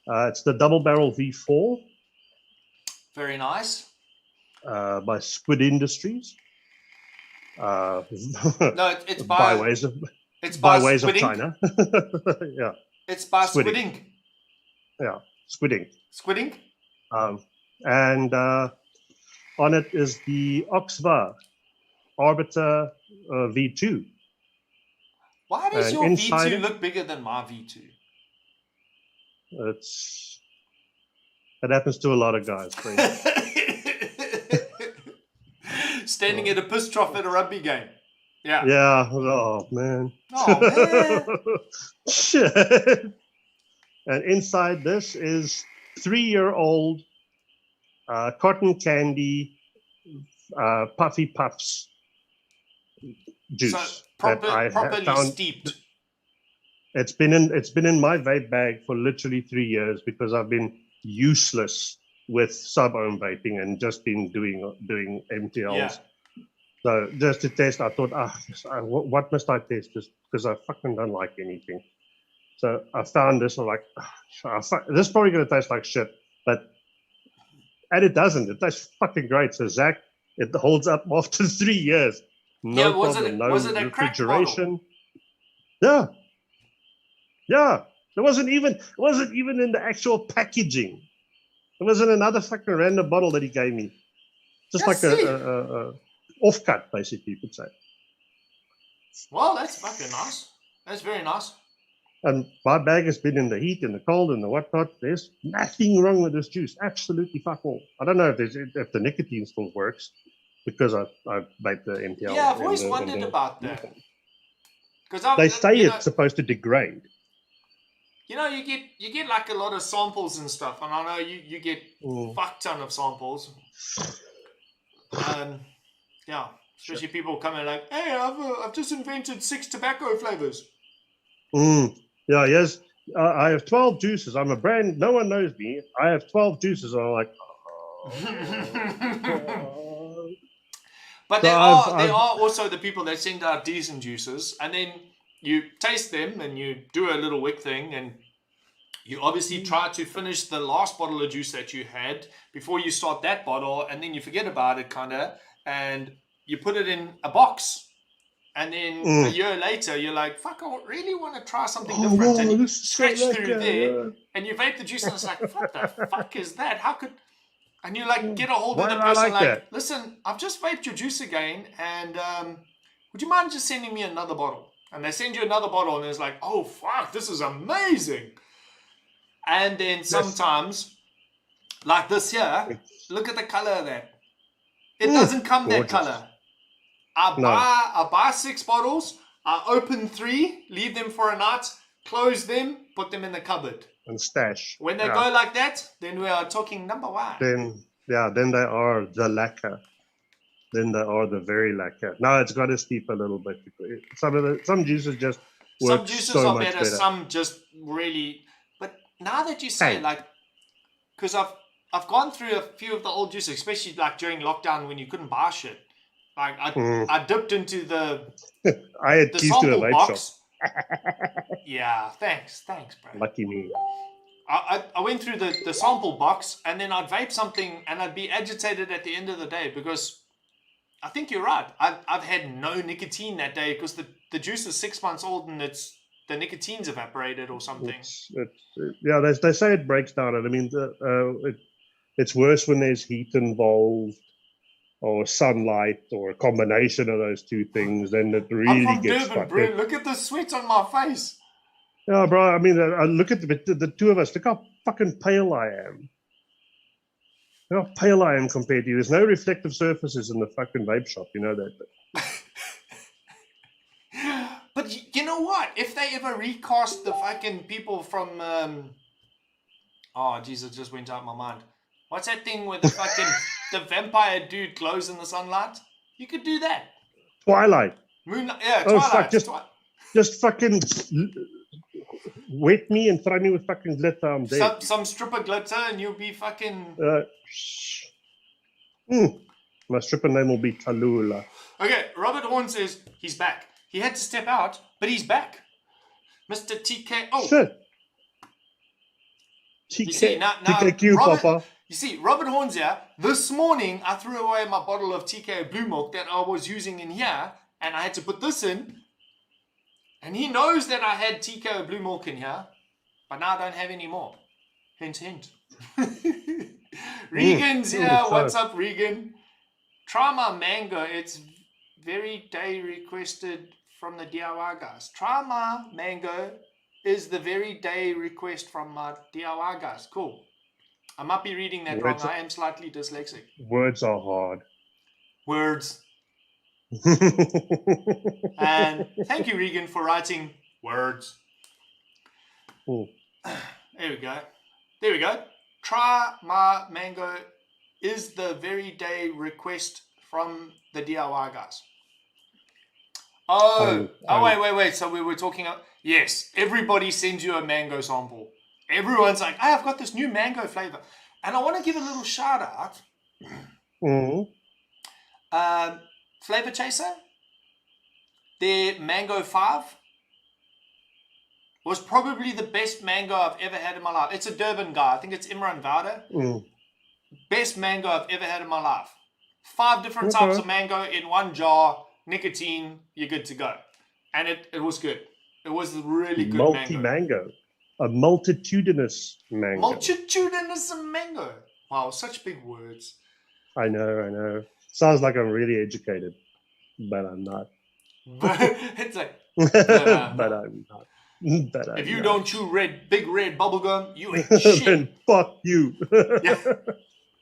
It's the double barrel V4. Very nice. By Squid Industries. No, it's by ways of China. Yeah. It's by Squidding. Yeah, Squidding. Squidding. And on it is the Oxva Arbiter V2. Why does your V2 look bigger than my V2? It happens to a lot of guys. Standing at a piss trough at a rugby game. Yeah. Yeah. Oh man. Oh man. Shit. And inside this is 3-year-old cotton candy puffy puffs juice. So properly steeped. It's been in my vape bag for literally 3 years because I've been useless with sub-ohm vaping and just been doing MTLs. Yeah. So just to test, I thought, what must I test this? Because I fucking don't like anything. So I found this. I'm like, this is probably going to taste like shit, and it doesn't. It tastes fucking great. So Zach, it holds up after 3 years. No problem. No refrigeration. Yeah. It wasn't even in the actual packaging. It was in another fucking random bottle that he gave me. Just like a off-cut, basically, you could say. Well, that's fucking nice. That's very nice. And my bag has been in the heat and the cold and the whatnot. There's nothing wrong with this juice. Absolutely fuck all. I don't know if the nicotine still works because I vape the MTL. Yeah, I've always wondered about that. Because they say it's supposed to degrade. You know, you get like a lot of samples and stuff, and I know you get fuck ton of samples. Yeah, especially people coming like, hey, I've just invented 6 tobacco flavors. Yeah, yes. I have 12 juices. I'm a brand. No one knows me. I have 12 juices. And I'm like, But there are also the people that send out decent juices, and then you taste them and you do a little wick thing, and you obviously try to finish the last bottle of juice that you had before you start that bottle, and then you forget about it, kind of, and you put it in a box. And then a year later, you're like, fuck, I really want to try something different. And you scratch through there, and you vape the juice, and it's like, what the fuck is that? How could... And you like get a hold of the person like, listen, I've just vaped your juice again, and would you mind just sending me another bottle? And they send you another bottle, and it's like, oh, fuck, this is amazing. And then sometimes Like this here. It's Look at the color of that. It doesn't come that gorgeous. color. I buy 6 bottles. I open 3, leave them for a night, close them, put them in the cupboard. And stash. When they go like that, then we are talking number 1. Then they are the lacquer. Then they are the very lacquer. Now it's got to steep a little bit. Some juices just work Some juices so are much better, better. some just really. But now that you say, like, because I've gone through a few of the old juices, especially like during lockdown when you couldn't buy shit. Like I dipped into the I had keys to the sample vape box. shop. Yeah, thanks, bro. Lucky me. I went through the sample box and then I'd vape something and I'd be agitated at the end of the day because I think you're right. I've had no nicotine that day because the juice is 6 months old and the nicotine's evaporated or something. They say it breaks down. And I mean, it's worse when there's heat involved or sunlight or a combination of those two things. Then it really I'm from gets Durban, bro. Look at the sweat on my face. Yeah, bro. I mean, I look at the two of us. Look how fucking pale I am. Look how pale I am compared to you. There's no reflective surfaces in the fucking vape shop. You know that. But you know what? If they ever recast the fucking people from oh Jesus, just went out my mind. What's that thing where the fucking the vampire dude glows in the sunlight? You could do that. Twilight. Moonlight, yeah, Oh Twilight. fuck! Just fucking wet me and throw me with fucking glitter. I'm dead. Some stripper glitter and you'll be fucking. My stripper name will be Tallulah. Okay, Robert Horn says he's back. He had to step out, but he's back. Mr. TK. Oh. Shit. TKQ, Robert, Papa. You see, Robert Horn's here. This morning, I threw away my bottle of TK Blue Milk that I was using in here, and I had to put this in. And he knows that I had TK Blue Milk in here, but now I don't have any more. Hint, hint. Regan's here. What's up, Regan? Try my mango. It's very day requested from the DIY guys. Try my mango is the very day request from my DIY guys. Cool. I might be reading that wrong. I am slightly dyslexic. Words are hard. Words. And thank you, Regan, for writing words. Cool. There we go. There we go. Try my mango is the very day request from the DIY guys. Wait. So we were talking. Yes, everybody sends you a mango sample. Everyone's like, I've got this new mango flavor. And I want to give a little shout out. Flavor Chaser, their Mango 5 was probably the best mango I've ever had in my life. It's a Durban guy. I think it's Imran Vauda. Best mango I've ever had in my life. 5 different types of mango in one jar, nicotine, you're good to go. And it was good. It was a really good multi-mango. A multitudinous mango. Multitudinous mango. Wow, such big words. I know. Sounds like I'm really educated, but I'm not. It's like, but I'm not. If you don't chew big red bubblegum, you ain't shit. Then fuck you. Yeah.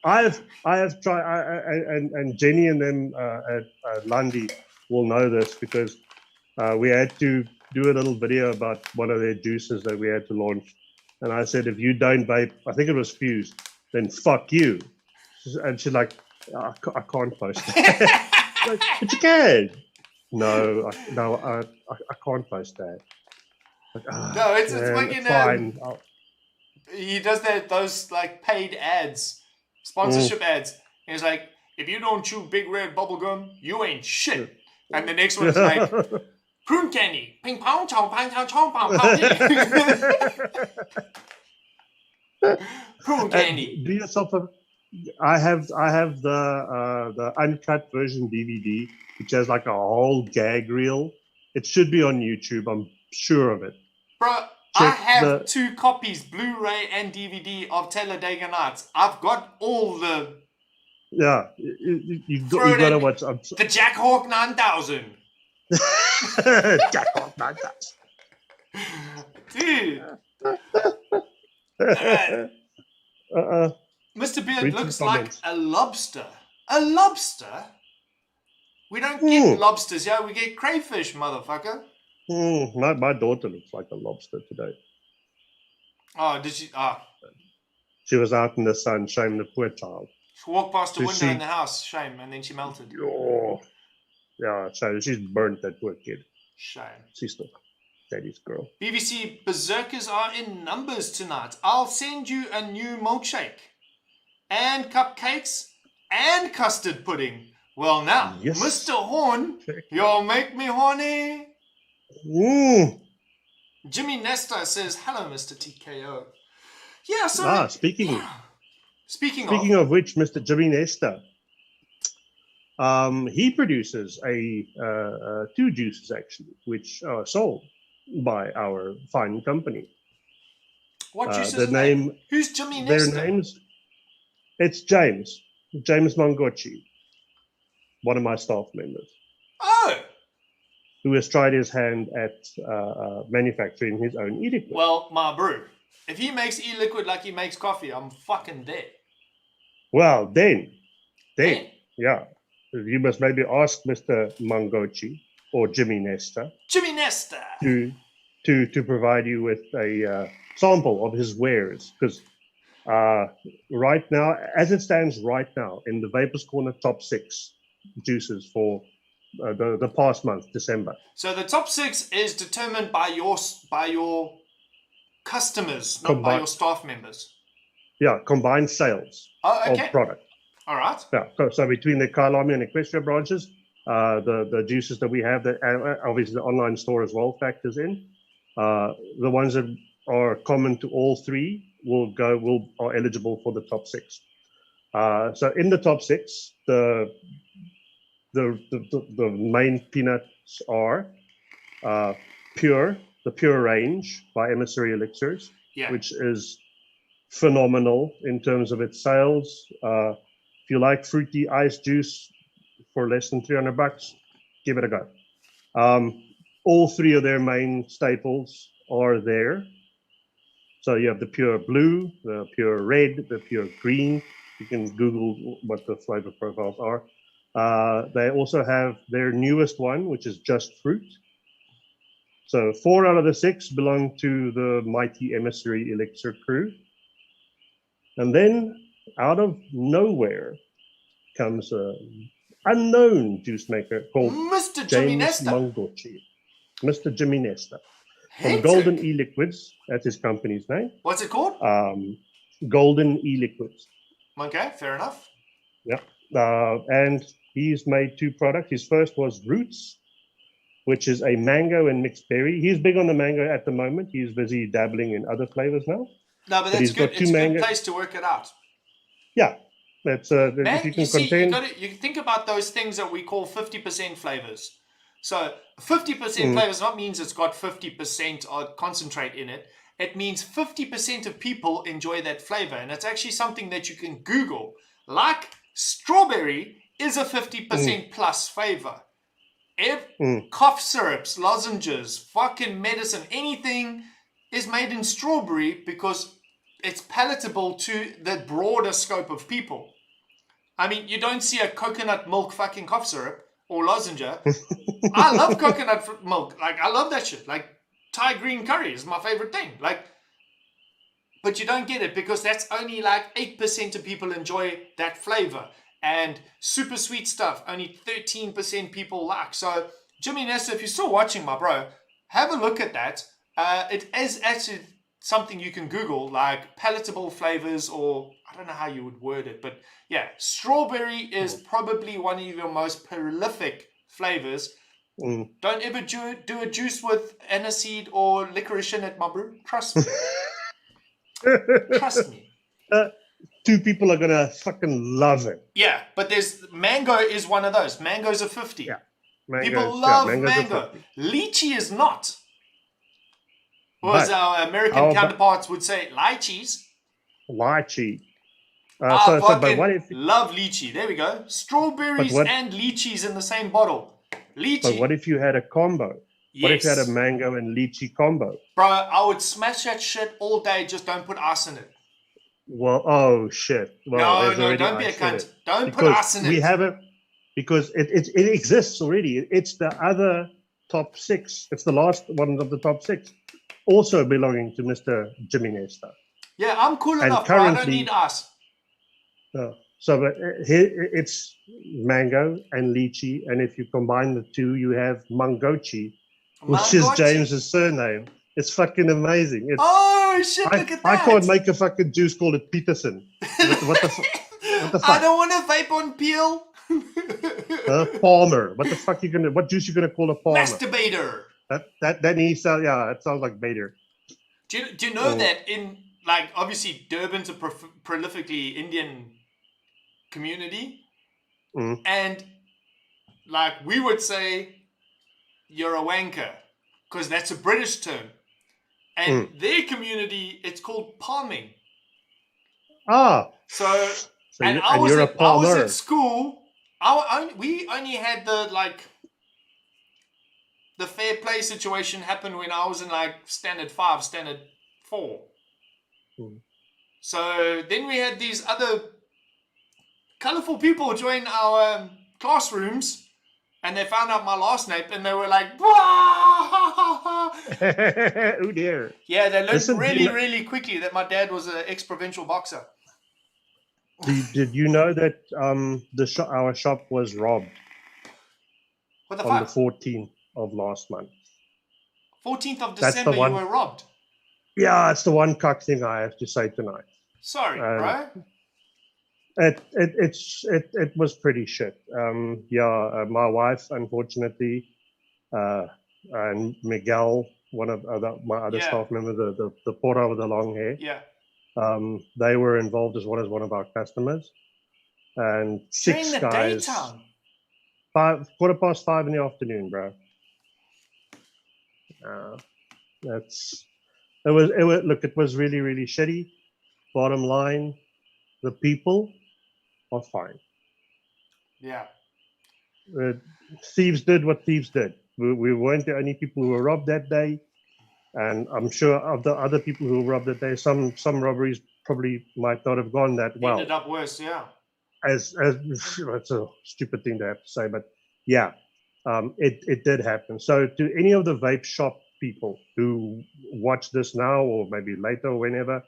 I have tried, and Jenny and them at Lundy will know this because we had to do a little video about one of their juices that we had to launch. And I said, if you don't vape, I think it was Fuse, then fuck you. And she's like, I can't post that. Like, but you can. No, I can't post that. Like, no, it's fucking fine. He does those like paid ads, sponsorship ads. And he's like, if you don't chew big red bubblegum, you ain't shit. And the next one's like, prune candy, ping pong chong pang chong chong pong pong. Prune candy. Do yourself a. I have the uncut version DVD, which has like a whole gag reel. It should be on YouTube. I'm sure of it. Bro, I have 2 copies, Blu-ray and DVD of Talladega Nights. I've got all the. Yeah, you got to watch. The Jack Hawk 9000. Jack Hawk 9000. Dude. Mr. Beard Read some looks like comments. a lobster. A lobster? We don't get lobsters here. We get crayfish, motherfucker. My daughter looks like a lobster today. Oh, did she? She was out in the sun, shame the poor child. She walked past a Did window she- in the house, shame, and then she melted. Oh, yeah, so she's burnt, that poor kid. Shame. She's still daddy's girl. BBC Berserkers are in numbers tonight. I'll send you a new milkshake. And cupcakes. And custard pudding. Well now, Yes. Mr. Horn, you'll make me horny. Jimmy Nesta says, hello, Mr. TKO. Yeah, so... Speaking Speaking of which, Mr. Jimmy Nesta, he produces two juices actually, which are sold by our fine company. What juice the is name? Who's Jimmy Their Nesta? names. It's James Mangocci, one of my staff members, Oh! who has tried his hand at manufacturing his own e-liquid. Well, my brew. If he makes e-liquid like he makes coffee, I'm fucking dead. Well, then, yeah, you must maybe ask Mr. Mangocci or Jimmy Nesta to provide you with a sample of his wares, because right now, as it stands right now, in the Vaper's Corner top 6 juices for the past month, December. So the top 6 is determined by your customers, not by your staff members. Yeah, combined sales of product. All right. Yeah, so between the Kailami and Equestria branches, the juices that we have, that obviously the online store as well factors in. The ones that are common to all 3 are eligible for the top 6. So in the top 6, the main peanuts are the Pure range by Emissary Elixirs, which is phenomenal in terms of its sales. If you like fruity ice juice for less than $300, give it a go. All 3 of their main staples are there. So you have the Pure Blue, the Pure Red, the Pure Green. You can Google what the flavor profiles are. They also have their newest one, which is Just Fruit. So 4 out of the 6 belong to the mighty Emissary Elixir crew. And then out of nowhere comes an unknown juice maker called Mr. Jimmy Nesta. Mangocci. Mr. Jimmy Nesta. From Golden E-Liquids, that's his company's name. What's it called? Golden E-Liquids. Okay, fair enough. Yeah. And he's made 2 products. His first was Roots, which is a mango and mixed berry. He's big on the mango at the moment. He's busy dabbling in other flavors now. No, but that's good. It's a good place to work it out. Yeah. That's if you can contain. You think about those things that we call 50% flavors. So 50% flavors not means it's got 50% concentrate in it. It means 50% of people enjoy that flavor. And it's actually something that you can Google. Like strawberry is a 50% plus flavor. Cough syrups, lozenges, fucking medicine, anything is made in strawberry because it's palatable to the broader scope of people. I mean, you don't see a coconut milk fucking cough syrup or lozenge. I love coconut milk. Like, I love that shit. Like, Thai green curry is my favorite thing. Like, but you don't get it because that's only like 8% of people enjoy that flavor. And super sweet stuff, only 13% people like. So, Jimmy Nesta, if you're still watching, my bro, have a look at that. It is actually something you can Google, like palatable flavors, or I don't know how you would word it, but yeah, strawberry is probably one of your most prolific flavors. Don't ever do a juice with aniseed or licorice in it, my bro. Trust me. Trust me. 2 people are gonna fucking love it. Yeah, but mango is one of those. Mango's a 50. Yeah. People love mango. Lychee is not. Or as our American counterparts would say, lychees. Lychee. But what if love lychee? There we go. Strawberries and lychees in the same bottle. Lychee. But what if you had a combo? Yes. What if you had a mango and lychee combo? Bro, I would smash that shit all day. Just don't put ice in it. Well, oh shit. Well, No, there's no, already don't be I a said cunt. it Don't put because us in we it. haven't because it exists already. It's the other top six. It's the last one of the top six, also belonging to Mr. Jimmy Nesta. Yeah, I'm cool And enough, bro. I don't need currently, us. so but here it's mango and lychee, and if you combine the two, you have mangochi, which is Mangochi. James's surname. It's fucking amazing. It's Oh shit! Look at I that. can't make a fucking juice called it Peterson. What the I fuck? don't want to vape on peel. Palmer. What the fuck you gonna? What juice you gonna call a Palmer? Masturbator. That needs yeah. It sounds like Bader. Do you know that in, like, obviously Durban's a prolifically Indian community, and like we would say you're a wanker because that's a British term, and their community it's called palming. Ah. So and and you're a I was Palmer. at school. We only had the fair play situation happened when I was in like standard 5, standard 4. So then we had these other colorful people join our classrooms, and they found out my last name, and they were like, oh dear. Yeah, they learned really quickly that my dad was an ex-provincial boxer. Did you know that our shop was robbed What the on fuck? the 14th of last month? 14th of December, you were robbed. Yeah, it's the one cock thing I have to say tonight. Sorry, bro. It was pretty shit. My wife, unfortunately, and Miguel, one of my other staff members, the porter with the long hair. Yeah. They were involved as well as one of our customers, and six During the guys. daytime. 5:15 in the afternoon, bro. It was really, really shitty. Bottom line, the people are fine. Yeah. Thieves did what thieves did. We weren't the only people who were robbed that day, and I'm sure of the other people who were robbed that day, some robberies probably might not have gone that well. Ended up worse, yeah. As that's a stupid thing to have to say, but yeah, it did happen. So to any of the vape shop people who watch this now or maybe later or whenever,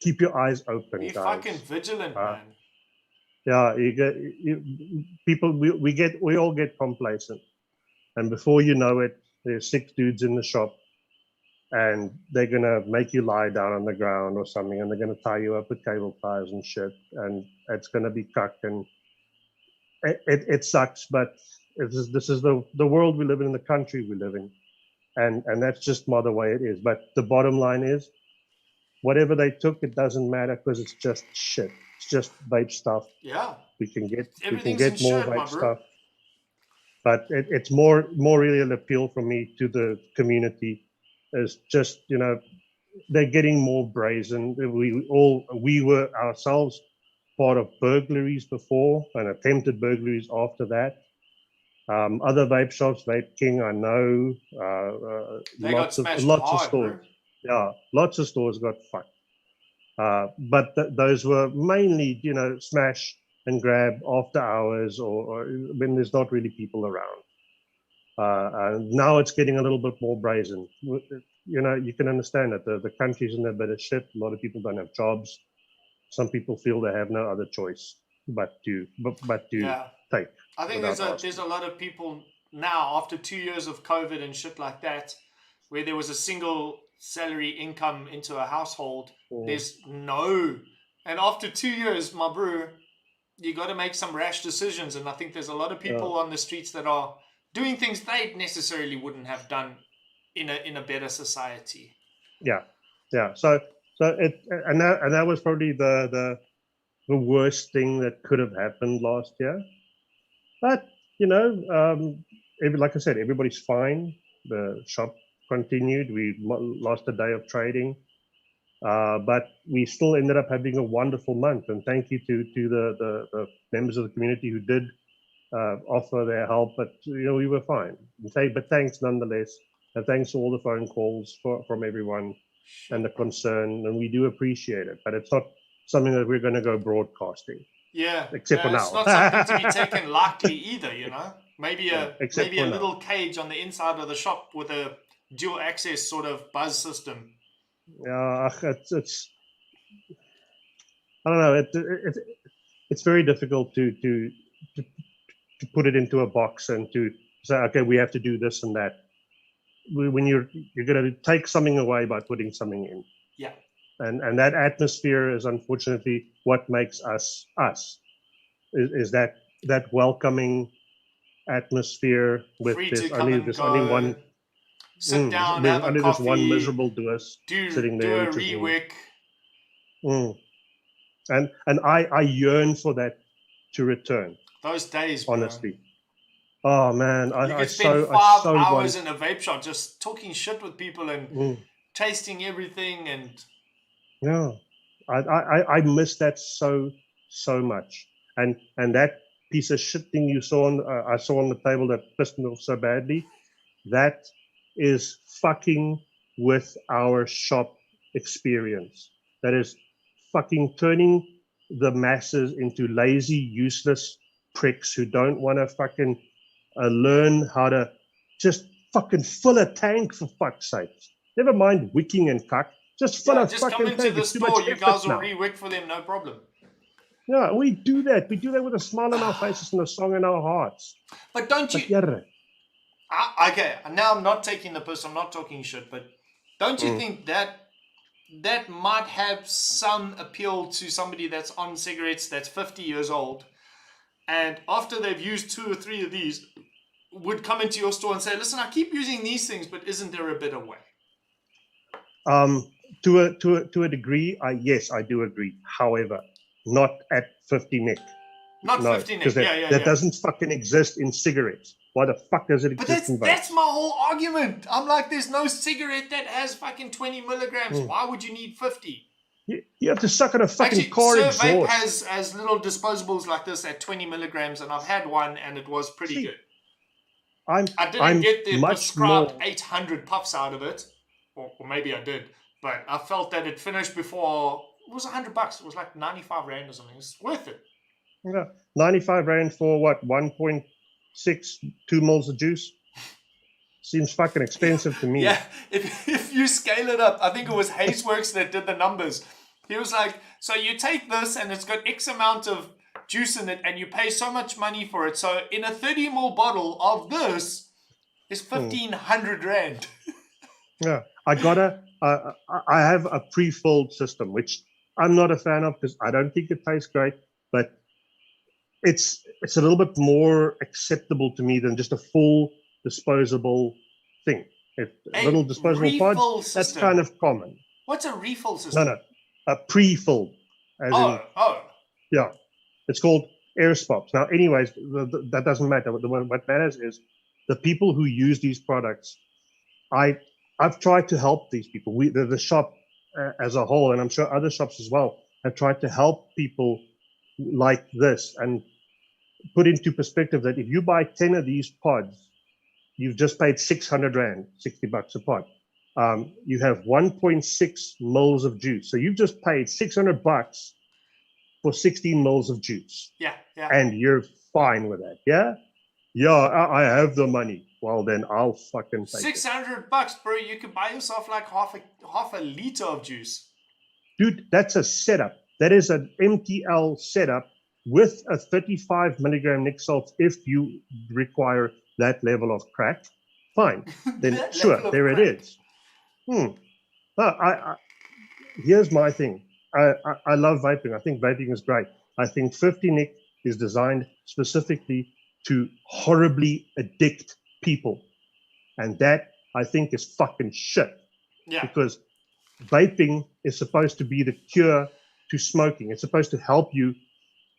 keep your eyes open. Be guys. fucking vigilant, man. Yeah, we all get complacent, and before you know it, there's 6 dudes in the shop, and they're gonna make you lie down on the ground or something, and they're gonna tie you up with cable ties and shit, and it's gonna be cucked, and it sucks, but this is the world we live in, the country we live in, and that's just more the way it is. But the bottom line is, whatever they took, it doesn't matter because it's just shit. It's just vape stuff. Yeah. We can get Everything's more insured, vape stuff. But it's more really an appeal from me to the community is just, they're getting more brazen. We were ourselves part of burglaries before and attempted burglaries after that. Other vape shops, Vape King, I know. Lots of stores. Bro. Yeah, lots of stores got fucked. But those were mainly, smash and grab after hours or when there's not really people around. Now it's getting a little bit more brazen. You can understand that the country's in a bit of shit. A lot of people don't have jobs. Some people feel they have no other choice but to take. I think there's a lot of people now after 2 years of COVID and shit like that, where there was a single salary income into a household. There's no, and after 2 years, my bro, you got to make some rash decisions. And I think there's a lot of people on the streets that are doing things they necessarily wouldn't have done in a better society. Yeah. So that was probably the worst thing that could have happened last year. But like I said, everybody's fine. The shop continued. We lost a day of trading, but we still ended up having a wonderful month. And thank you to the members of the community who did offer their help. But we were fine. But thanks nonetheless. And thanks for all the phone calls from everyone and the concern, and we do appreciate it. But it's not something that we're going to go broadcasting. Yeah, except for it's now. not something to be taken lightly either, you know. Maybe a except maybe a for little now. cage on the inside of the shop with a dual access sort of buzz system. Yeah, it's I don't know. It's very difficult to put it into a box and to say, okay, we have to do this and that. When you're going to take something away by putting something in. Yeah. And that atmosphere is unfortunately what makes us us. Is that welcoming atmosphere with Free to this come and only go, one sit down, with have a only this one coffee, miserable duos sitting do there, a which is me. rework. And I yearn for that to return. Those days, bro. Honestly. Oh man, You I could spend so 5 hours want. in a vape shop just talking shit with people and tasting everything and Yeah, I miss that so much. And that piece of shit thing you saw on I saw on the table that pissed me off so badly, that is fucking with our shop experience. That is fucking turning the masses into lazy, useless pricks who don't want to fucking learn how to just fucking fill a tank, for fuck's sake. Never mind wicking and cuck. Just fill a just come fucking into tank. the It's too much store. You effort guys will now. rework for them, no problem. Yeah, we do that. We do that with a smile on our faces and a song in our hearts. But don't you? Yeah. Okay, now I'm not taking the piss. I'm not talking shit. But don't you think that might have some appeal to somebody that's on cigarettes that's 50 years old, and after they've used 2 or 3 of these, would come into your store and say, "Listen, I keep using these things, but isn't there a better way?" To a degree, yes, I do agree. However, not at 50 Nick. Not No, 50 because Nick. that doesn't fucking exist in cigarettes. Why the fuck does it exist in vapes? That's my whole argument. I'm like, there's no cigarette that has fucking 20 milligrams. Why would you need 50? You have to suck on a fucking Actually, car Sir exhaust. Vape has little disposables like this at 20 milligrams, and I've had one, and it was pretty good. I didn't get the prescribed 800 puffs out of it, or maybe I did, but I felt that it finished before. It was $100. It was like 95 Rand or something. It's worth it. Yeah, 95 Rand for what? 1.62 mils of juice? Seems fucking expensive to me. Yeah, if you scale it up, I think it was Hazeworks that did the numbers. He was like, so you take this and it's got X amount of juice in it and you pay so much money for it. So in a 30 ml bottle of this is 1,500 Rand. Yeah, I have a pre-filled system, which I'm not a fan of because I don't think it tastes great, but it's a little bit more acceptable to me than just a full disposable thing. A little disposable pods, that's kind of common. What's a refill system? No, a pre-filled. Yeah, it's called air spots. Now, anyways, that doesn't matter. What matters is the people who use these products. I've tried to help these people. The shop as a whole, and I'm sure other shops as well, have tried to help people like this and put into perspective that if you buy 10 of these pods, you've just paid 600 Rand, $60 a pod. You have 1.6 mils of juice. So you've just paid $600 for 16 mils of juice. Yeah. And you're fine with that. Yeah? Yeah, I have the money. Well, then I'll fucking take $600, bro. You could buy yourself like half a liter of juice. Dude, that's a setup. That is an MTL setup with a 35 milligram Nic salts if you require that level of crack. Fine. Then sure, there it is. Here's my thing. I love vaping. I think vaping is great. I think 50 Nic is designed specifically to horribly addict people. And that, I think, is fucking shit. Yeah. Because vaping is supposed to be the cure to smoking. It's supposed to help you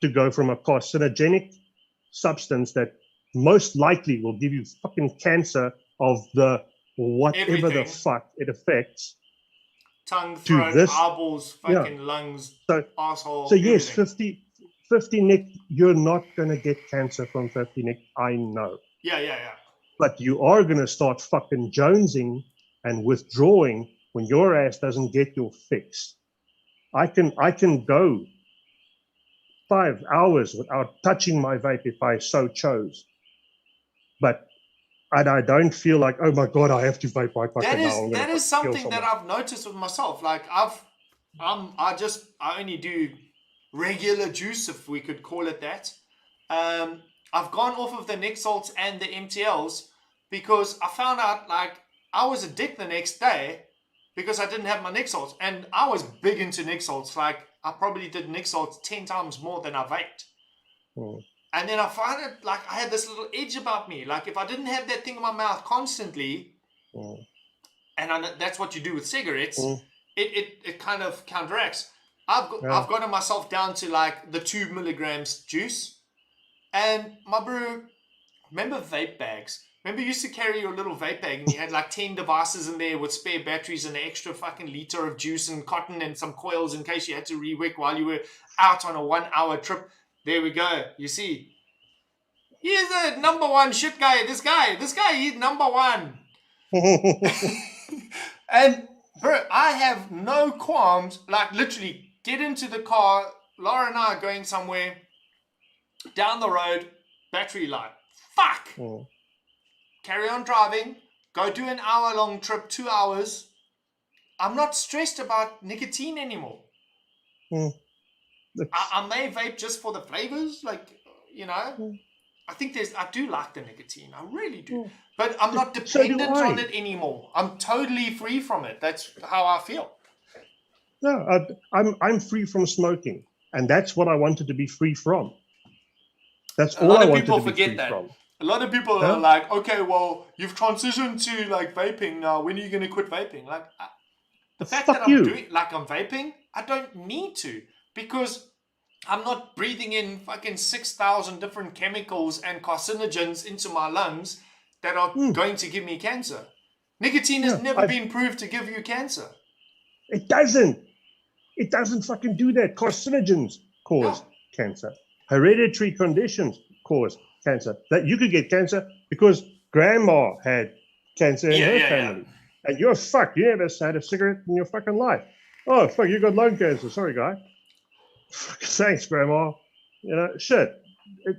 to go from a carcinogenic substance that most likely will give you fucking cancer of the whatever the fuck it affects. Tongue, throat, eyeballs, fucking lungs, asshole. So yes, 50 Nic, you're not going to get cancer from 50 Nic. I know. Yeah. But you are going to start fucking jonesing and withdrawing when your ass doesn't get your fix. I can go 5 hours without touching my vape if I so chose. But I don't feel like, oh my God, I have to vape right now. That is something that I've noticed with myself. Like I only do regular juice, if we could call it that. I've gone off of the Nick Salts and the MTLs because I found out like I was a dick the next day because I didn't have my Nick Salts, and I was big into Nick Salts. Like I probably did Nick Salts 10 times more than I vaped. And then I found it like I had this little edge about me. Like if I didn't have that thing in my mouth constantly, and that's what you do with cigarettes, it kind of counteracts. I've gotten myself down to like the 2 milligrams juice. And my brew, remember vape bags? Remember you used to carry your little vape bag and you had like 10 devices in there with spare batteries and an extra fucking liter of juice and cotton and some coils in case you had to re-wick while you were out on a 1-hour trip. There we go. You see, he's the number one shit guy. This guy, he's number one. And bro, I have no qualms. Like literally, get into the car. Laura and I are going somewhere down the road. Battery light. Fuck. Carry on driving. Go do an hour-long trip. 2 hours. I'm not stressed about nicotine anymore. I may vape just for the flavors, like, you know. I think I do like the nicotine. I really do. But I'm not dependent on it anymore. I'm totally free from it. That's how I feel. No, I'm free from smoking. And that's what I wanted to be free from. That's all I wanted to be free from. A lot of people are like, okay, well, you've transitioned to like vaping now. When are you going to quit vaping? Like, the fact that I'm vaping, I don't need to, because I'm not breathing in fucking 6,000 different chemicals and carcinogens into my lungs that are going to give me cancer. Nicotine has never been proved to give you cancer. It doesn't. It doesn't fucking do that. Carcinogens cause cancer. Hereditary conditions cause cancer. That you could get cancer because grandma had cancer in her family. And you're fucked. You never had a cigarette in your fucking life. Oh, fuck, you got lung cancer. Sorry, guy. Thanks, grandma. You know, shit.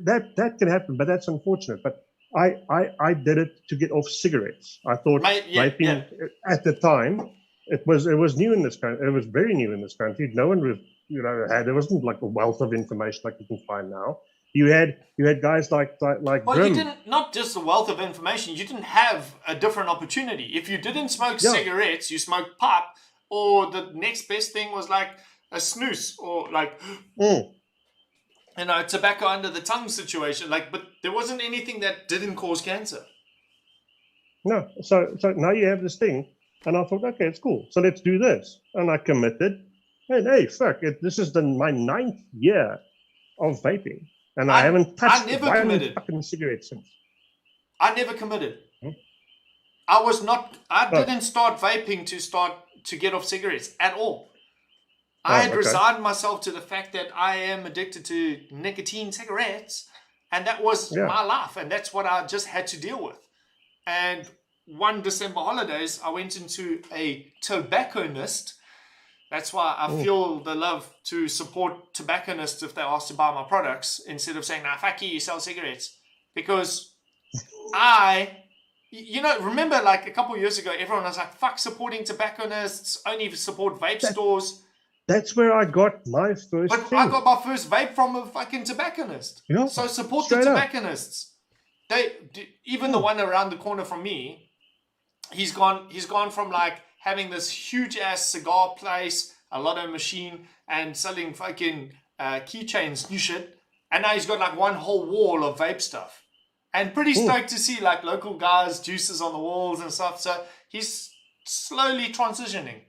That can happen, but that's unfortunate. But I did it to get off cigarettes. I thought vaping at the time, it was new in this country. It was very new in this country. No one was, there wasn't like a wealth of information like you can find now. You had guys like well, Grim. You didn't, not just a wealth of information, you didn't have a different opportunity. If you didn't smoke cigarettes, you smoked pipe, or the next best thing was like a snooze, or like tobacco under the tongue situation. Like, but there wasn't anything that didn't cause cancer. No, so now you have this thing, and I thought, okay, it's cool. So let's do this, and I committed. And hey, fuck it, this is my 9th year of vaping. And I haven't touched one fucking cigarette since. I never committed. I didn't start vaping to get off cigarettes at all. I had resigned myself to the fact that I am addicted to nicotine cigarettes, and that was my life, and that's what I just had to deal with. And one December holidays, I went into a tobacconist. That's why I feel the love to support tobacconists if they ask to buy my products, instead of saying, nah, fuck you sell cigarettes. Because remember like a couple of years ago, everyone was like, fuck supporting tobacconists, only support vape stores. That's where I got my first thing. I got my first vape from a fucking tobacconist. Yeah, so support the tobacconists. Even the one around the corner from me, he's gone from like having this huge ass cigar place, a lotto machine, and selling fucking keychains, new shit. And now he's got like one whole wall of vape stuff. And pretty stoked to see like local guys, juices on the walls and stuff. So he's slowly transitioning.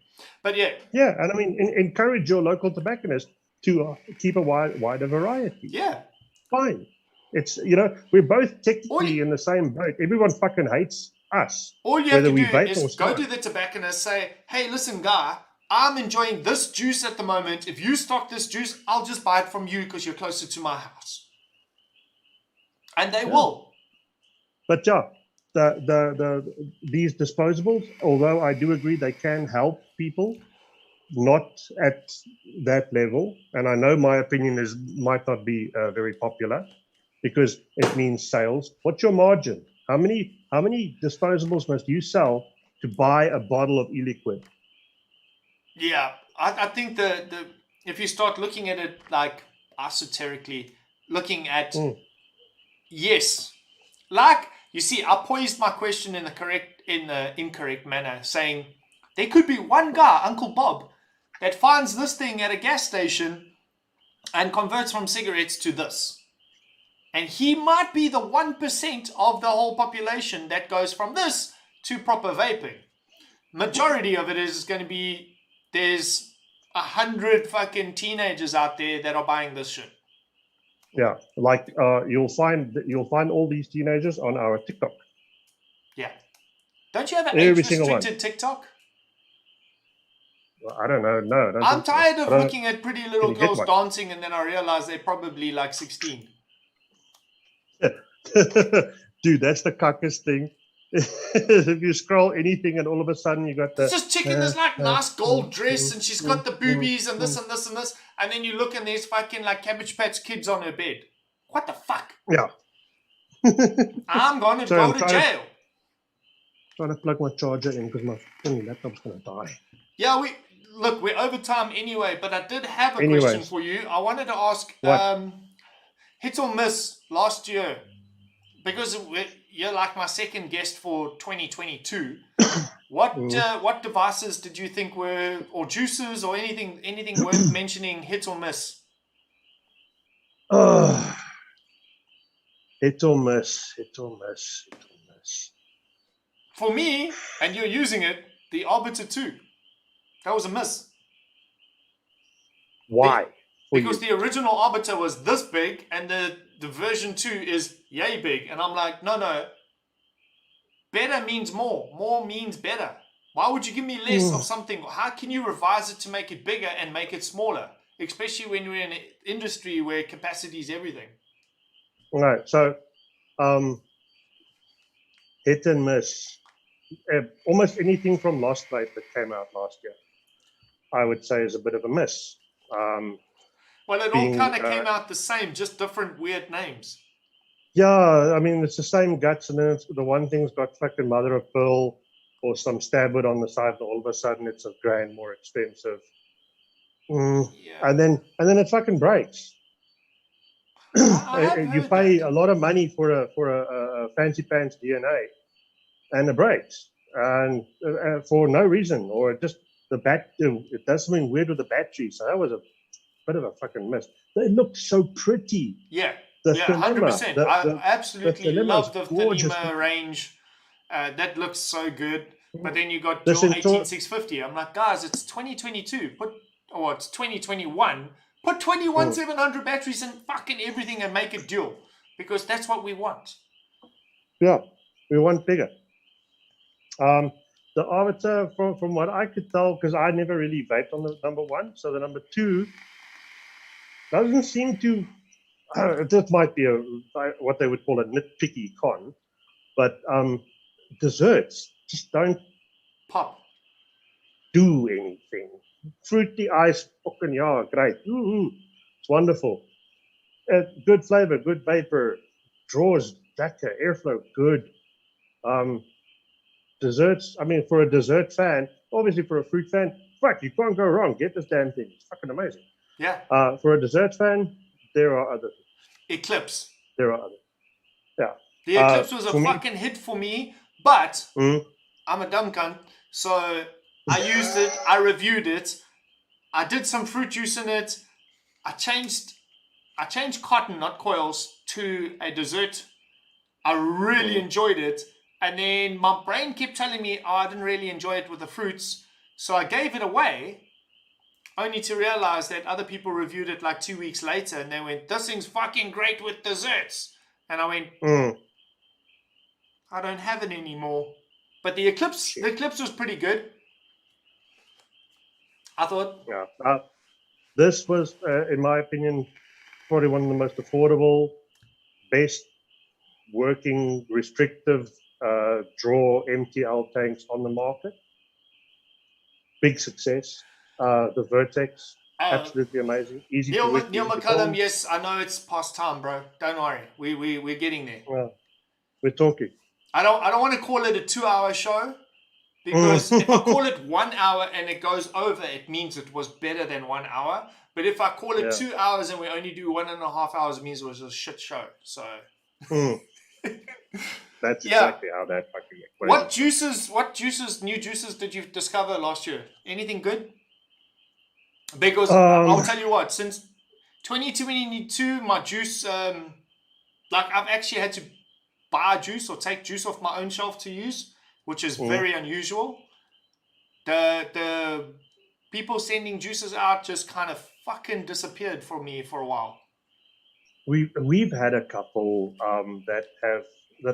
But yeah. Yeah, and I mean, encourage your local tobacconist to keep a wider variety. Yeah. Fine. It's, we're both technically in the same boat. Everyone fucking hates us. All you have to do is go to the tobacconist, say, hey, listen, guy, I'm enjoying this juice at the moment. If you stock this juice, I'll just buy it from you because you're closer to my house. And they will. But these disposables, although I do agree they can help people, not at that level. And I know my opinion might not be very popular because it means sales. What's your margin? How many disposables must you sell to buy a bottle of e-liquid? Yeah, I think the if you start looking at it like esoterically, looking at yes, like you see, I posed my question in the incorrect manner, saying there could be one guy, Uncle Bob, that finds this thing at a gas station and converts from cigarettes to this. And he might be the 1% of the whole population that goes from this to proper vaping. Majority of it is going to be, there's 100 fucking teenagers out there that are buying this shit. Yeah, like you'll find all these teenagers on our TikTok. Yeah. Don't you have an Every single one. age-restricted TikTok? Well, I don't know. No, I don't I'm think so. tired of looking at pretty little Can you get girls one? dancing and then I realize they're probably like 16. Dude, that's the cuckest thing. If you scroll anything and all of a sudden you got the... It's just chicken this like nice gold dress and she's got the boobies and this and this and this. And then you look and there's fucking like Cabbage Patch Kids on her bed. What the fuck? Yeah. I'm going to Sorry, go to jail. Trying to plug my charger in because my laptop's going to die. Yeah, we're over time anyway, but I did have a question for you. I wanted to ask, hit or miss last year, because you're like my second guest for 2022. What devices did you think were, or juices or anything worth mentioning, hit or miss? Hit or miss. For me, and you're using it, the Arbiter 2. That was a miss. Why? Because the original Arbiter was this big and the version 2 is yay big. And I'm like, no. Better means more. More means better. Why would you give me less of something? How can you revise it to make it bigger and make it smaller? Especially when we're in an industry where capacity is everything. Right. So, hit and miss. Almost anything from Lost Vape that came out last year, I would say, is a bit of a miss. Well, it all kind of came out the same, just different weird names. Yeah, I mean, it's the same guts, and then the one thing's got fucking mother of pearl or some stabwood on the side, and all of a sudden it's a grand more expensive. Yeah. And then it fucking breaks. You pay a lot of money for a fancy pants DNA, and it breaks, and for no reason, or just it does something weird with the battery. So that was a bit of a fucking miss. They look so pretty. Yeah. 100%. I absolutely love the Thelema range. That looks so good. But then you got dual 18650. I'm like, guys, it's 2022. It's 2021. Put 21700 batteries in fucking everything and make it dual, because that's what we want. Yeah, we want bigger. The Arbiter, from what I could tell, because I never really vaped on the number 1, so the number 2 doesn't seem to. This might be what they would call a nitpicky con, but desserts just don't pop, do anything. Fruity ice, fucking yeah, great. It's wonderful. Good flavor, good vapor, draws, lekker, airflow, good. Desserts, I mean, for a dessert fan, obviously for a fruit fan, fuck, you can't go wrong. Get this damn thing. It's fucking amazing. Yeah. For a dessert fan, there are other things. Eclipse. There are others. Yeah. The Eclipse was a fucking hit for me, but I'm a dumb cunt, so I used it, I reviewed it, I did some fruit juice in it, I changed cotton, not coils, to a dessert. I really enjoyed it, and then my brain kept telling me, I didn't really enjoy it with the fruits, so I gave it away, only to realize that other people reviewed it like 2 weeks later, and they went, this thing's fucking great with desserts. And I went, I don't have it anymore. But the Eclipse was pretty good, I thought. Yeah. This was, in my opinion, probably one of the most affordable, best working, restrictive draw MTL tanks on the market. Big success. The Vertex, absolutely amazing. Easy to whip. Neil easy to McCullum, fold. yes, I know it's past time, bro. Don't worry. We're getting there. Well, we're talking. I don't want to call it a 2-hour show, because if I call it 1 hour and it goes over, it means it was better than 1 hour. But if I call it 2 hours and we only do 1.5 hours, it means it was a shit show. So That's exactly how that fucking equation. What new juices did you discover last year? Anything good? Because I'll tell you what, since 2022, my juice, like I've actually had to buy juice or take juice off my own shelf to use, which is very unusual. The people sending juices out just kind of fucking disappeared for me for a while. We've had a couple that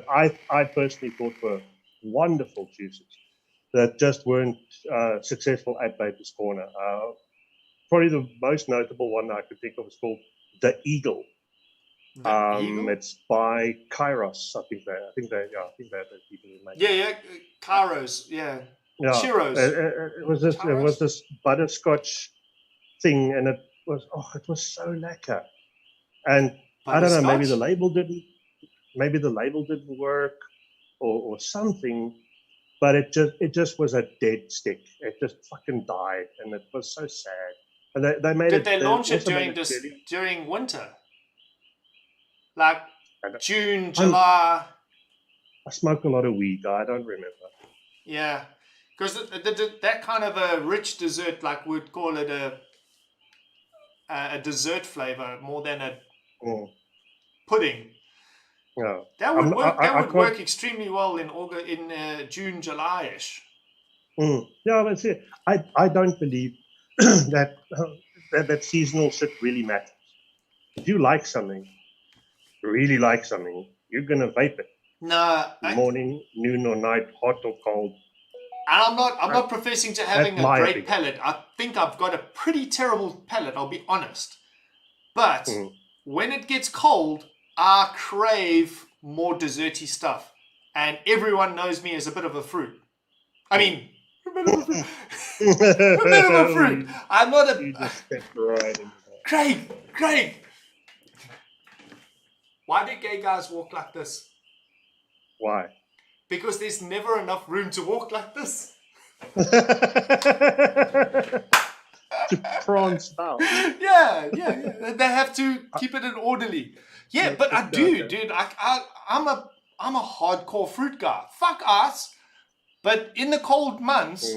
I personally thought were wonderful juices that just weren't successful at Vaper's Corner. Probably the most notable one that I could think of is called The Eagle. It's by Kairos. I think they're the people who make it. Yeah, Kairos, yeah. Chiros. It was this butterscotch thing, and it was so lekker. And I don't know, maybe the label didn't work or something, but it just was a dead stick. It just fucking died, and it was so sad. And they made Did they launch it during winter? Like June, July? I smoke a lot of weed. I don't remember. Yeah, because that kind of a rich dessert, like we'd call it a dessert flavor more than a pudding. Yeah, that would work. That would work extremely well in August, in June, July-ish. Yeah, that's it. I don't believe that seasonal shit really matters. If you like something, really like something, you're gonna vape it. Morning, noon, or night, hot or cold. And I'm not professing to having a great palate. I think I've got a pretty terrible palate, I'll be honest. But when it gets cold, I crave more desserty stuff. And everyone knows me as a bit of a fruit. I mean, a bit of a fruit. I'm not a... You just stepped right into that. Craig! Why do gay guys walk like this? Why? Because there's never enough room to walk like this. To prance out. Yeah. They have to keep it in orderly. Yeah, but I do, dude. I'm a hardcore fruit guy. Fuck us. But in the cold months,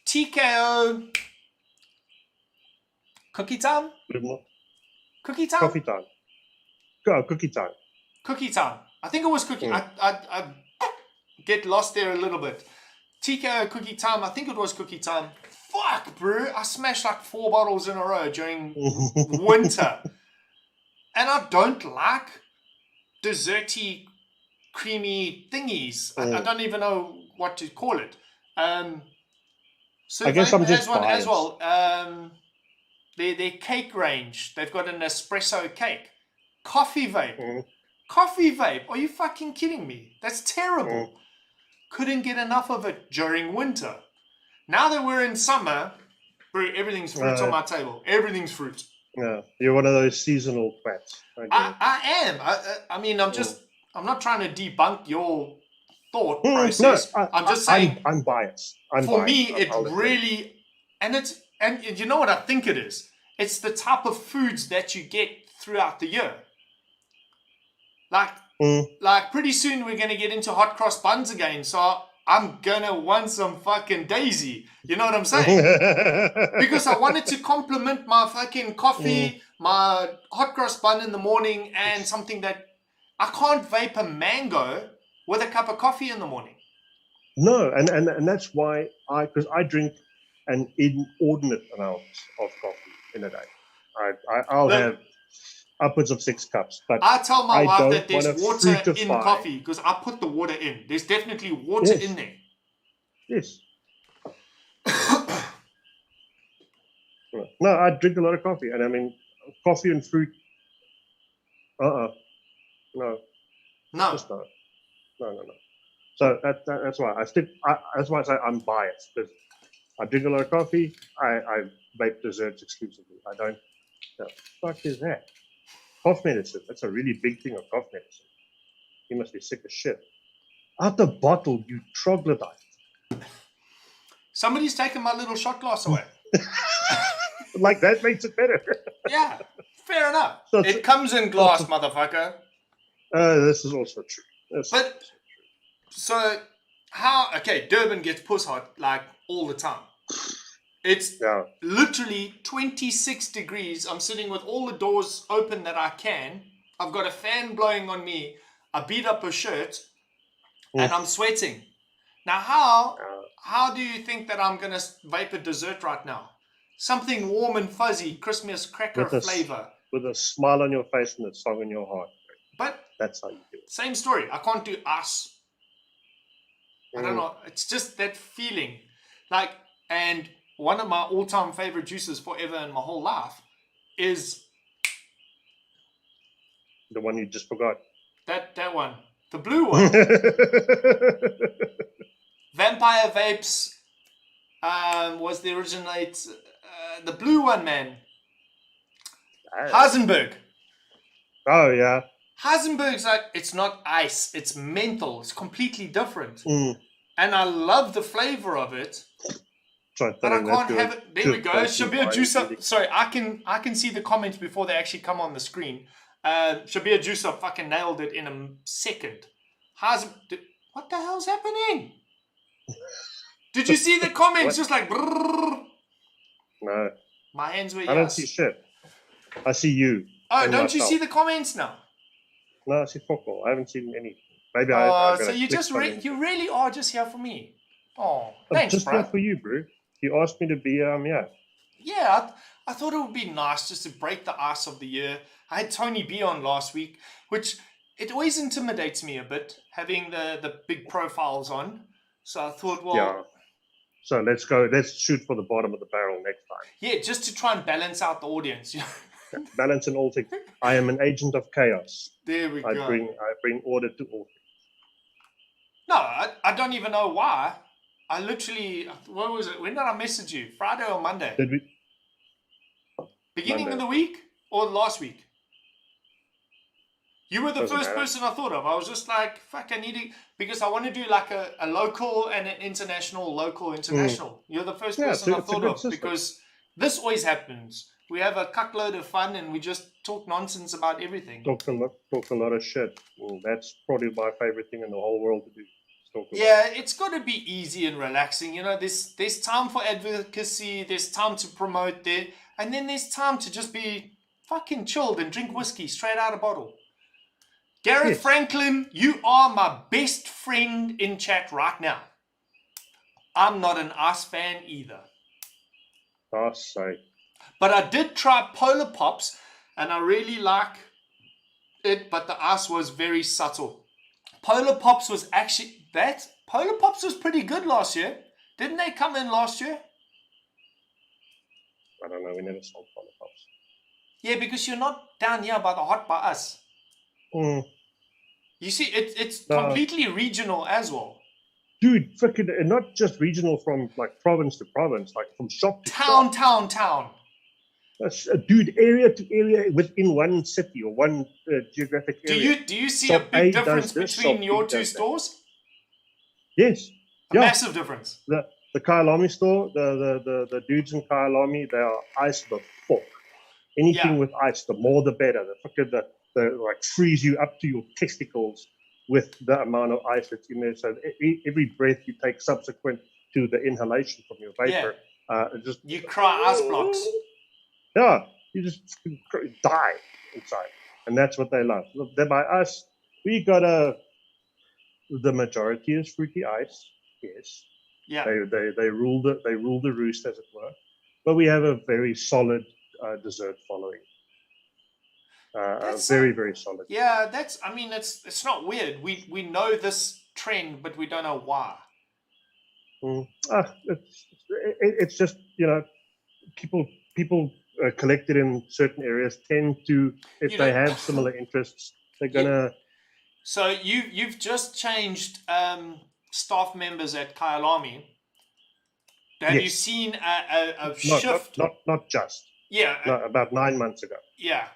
TKO. Cookie time? Cookie time? Coffee time. Cookie time. Cookie time. I think it was cookie. I get lost there a little bit. TKO cookie time. I think it was cookie time. Fuck, bro. I smashed like 4 bottles in a row during winter. And I don't like desserty, creamy thingies. I don't even know what to call it. So I guess I'm just one as well. Their cake range. They've got an espresso cake. Coffee vape. Coffee vape. Are you fucking kidding me? That's terrible. Couldn't get enough of it during winter. Now that we're in summer, bro, everything's fruit on my table. Everything's fruit. Yeah, you're one of those seasonal twats. I am. I mean, I'm not trying to debunk your thought process. No, I'm just saying. I'm biased. For me, it really, and you know what I think it is? It's the type of foods that you get throughout the year. Like pretty soon we're gonna get into hot cross buns again. So I'm gonna want some fucking Daisy. You know what I'm saying? Because I wanted to complement my fucking coffee, my hot cross bun in the morning, and something that I can't vape a mango with a cup of coffee in the morning. No, and that's why because I drink an inordinate amount of coffee in a day. I'll have upwards of 6 cups. But I tell my wife that there's water in coffee because I put the water in. There's definitely water in there. Yes. No, I drink a lot of coffee, and I mean, coffee and fruit. No. No. Just not. No. So that's why that's why I say I'm biased, because I drink a lot of coffee. I vape desserts exclusively. I don't. The fuck is that? Cough medicine. That's a really big thing of cough medicine. You must be sick as shit. Out the bottle, you troglodyte. Somebody's taken my little shot glass away. Like that makes it better. Yeah, fair enough. So it comes in glass, motherfucker. This is also true. So how? Okay, Durban gets puss hot like all the time. It's literally 26 degrees. I'm sitting with all the doors open that I can. I've got a fan blowing on me. I beat up a shirt, and I'm sweating. Now, how do you think that I'm gonna vape a dessert right now? Something warm and fuzzy, Christmas cracker flavor. With a smile on your face and a song in your heart. But that's how you do it. Same story. I can't do ice. I don't know. It's just that feeling. Like, and one of my all-time favorite juices forever in my whole life is the one you just forgot. That one. The blue one. Vampire Vapes was the originate. The blue one, man. Heisenberg. Oh, yeah. Heisenberg's like, it's not ice. It's menthol. It's completely different. And I love the flavor of it. But I can't have it. There we go. Should be a juice up. Sorry, I can see the comments before they actually come on the screen. Should be a juice up fucking nailed it in a second. What the hell's happening? Did you see the comments? Just like brrr. No. My hands were I don't see shit. I see you. Oh, don't you see the comments now? No, I see fuck all. I haven't seen any. Maybe so you just you really are just here for me. Oh, thanks, just bro. here for you, bro. You asked me to be yeah. Yeah, I thought it would be nice just to break the ice of the year. I had Tony B on last week, which it always intimidates me a bit having the big profiles on. So I thought, well, yeah. So let's go. Let's shoot for the bottom of the barrel next time. Yeah, just to try and balance out the audience. Balance in all things. I am an agent of chaos. There we go. I bring order to all things. No, I don't even know why. I literally, what was it? When did I message you? Friday or Monday? Did we? Beginning of the week or last week? You were the first person I thought of. I was just like, fuck, I need to, because I want to do like a local and an international, You're the first person I thought of because this always happens. We have a cuckload of fun and we just talk nonsense about everything. Talk a lot of shit. Well, that's probably my favorite thing in the whole world to do. It's got to be easy and relaxing. You know, there's time for advocacy, there's time to promote there, and then there's time to just be fucking chilled and drink whiskey straight out of bottle. Garrett Franklin, you are my best friend in chat right now. I'm not an ice fan either. Oh, sorry. But I did try Polar Pops, and I really like it, but the ice was very subtle. Polar Pops was actually... Polar Pops was pretty good last year. Didn't they come in last year? I don't know. We never sold Polar Pops. Yeah, because you're not down here by the hot by us. You see, it's completely regional as well. Dude, freaking, not just regional from like province to province, like from shop to shop. Town. That's dude, area to area within one city or one geographic area. Do you see a big difference between your two stores? Yes. A massive difference. The Kyalami store, the dudes in Kyalami, they are ice the fuck. Anything with ice, the more the better. The like freeze you up to your testicles with the amount of ice that's in there. So every breath you take subsequent to the inhalation from your vapor, you cry ice blocks. Yeah, you just die inside, and that's what they love. Then by us, we got the majority is fruity ice. Yes, yeah, they rule the roost, as it were. But we have a very solid dessert following. Very, very solid. Yeah, it's not weird. We know this trend, but we don't know why. It's just, you know, people collected in certain areas tend to, if they have similar interests, they're gonna So you've just changed staff members at Kyalami. Have you Yes. seen a Not shift? not just. Yeah, No, about 9 months ago. yeah.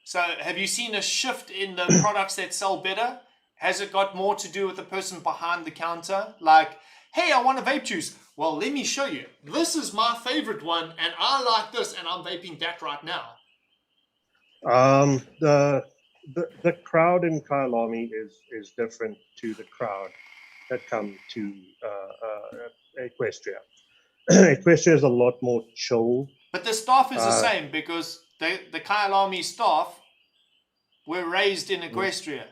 So have you seen a shift in the products that sell better? Has it got more to do with the person behind the counter? Like, hey, I want a vape juice. Well, let me show you. This is my favorite one, and I like this, and I'm vaping that right now. The crowd in Kyalami is different to the crowd that come to Equestria. Equestria is a lot more chill. But the staff is the same because the Kyalami staff were raised in Equestria.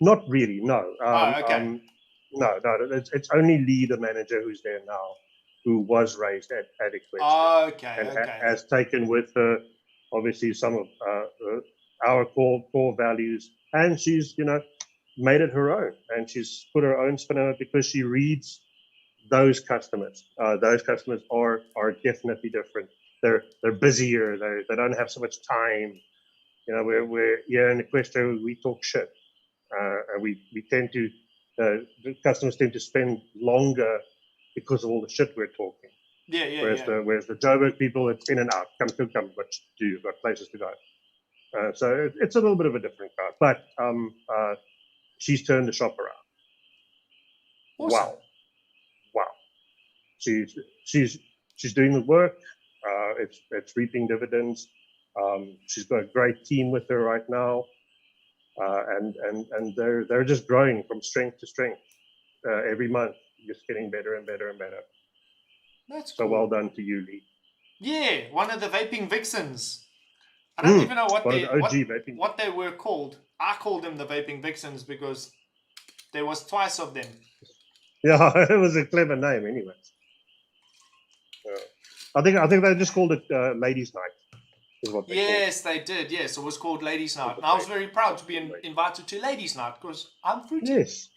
Not really, no. Okay. No. It's only Lee, the manager, who's there now, who was raised at Equestria. Okay, And okay. has taken with her, obviously, some of our core values, and she's made it her own, and she's put her own spin on it because she reads those customers. Those customers are definitely different. They're busier. They don't have so much time. We're here in Equestria, we talk shit. We tend to the customers tend to spend longer because of all the shit we're talking. Yeah. Whereas the Joburg people, it's in and out. Come, what to do? You've got places to go. So it's a little bit of a different crowd, but she's turned the shop around. Awesome. Wow. She's doing the work. It's reaping dividends. She's got a great team with her right now, and they're just growing from strength to strength every month, just getting better and better and better. That's so cool. well done to you, Lee. Yeah, one of the vaping vixens. I don't even know what they were called. I called them the vaping vixens because there was twice of them. Yeah, it was a clever name, anyways. I think they just called it Ladies' Night. Is what they did. Yes, it was called Ladies' Night. And I was very proud to be invited to Ladies' Night because I'm fruity. Yes,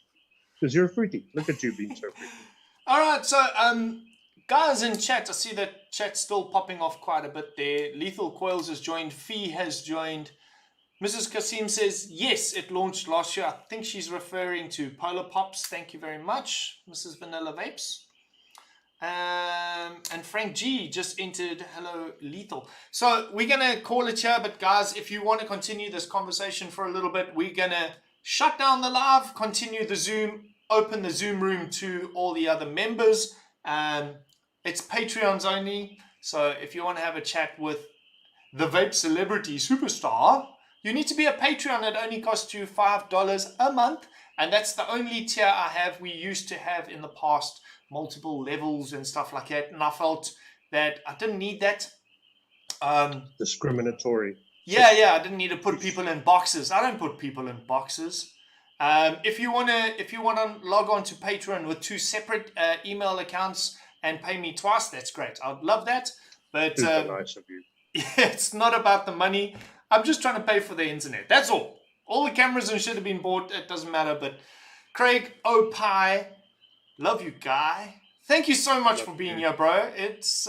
because you're fruity. Look at you being so fruity. All right, so guys in chat, I see that chat's still popping off quite a bit there. Lethal Coils has joined. Fee has joined. Mrs. Kasim says, yes, it launched last year. I think she's referring to Polar Pops. Thank you very much, Mrs. Vanilla Vapes. And Frank G just entered. Hello, Lethal. So we're going to call it here. But guys, if you want to continue this conversation for a little bit, we're going to shut down the live, continue the Zoom, open the Zoom room to all the other members. It's Patreons only. So if you want to have a chat with the Vape Celebrity Superstar, you need to be a Patreon. It only costs you $5 a month. And that's the only tier I have. We used to have in the past multiple levels and stuff like that. And I felt that I didn't need that. Discriminatory. Yeah. I didn't need to put people in boxes. I don't put people in boxes. If you wanna log on to Patreon with 2 separate email accounts and pay me twice, that's great. I'd love that. But nice of you. It's not about the money. I'm just trying to pay for the internet. That's all. All the cameras and shit have been bought. It doesn't matter. But Craig Opie, love you, guy. Thank you so much for being here, bro. It's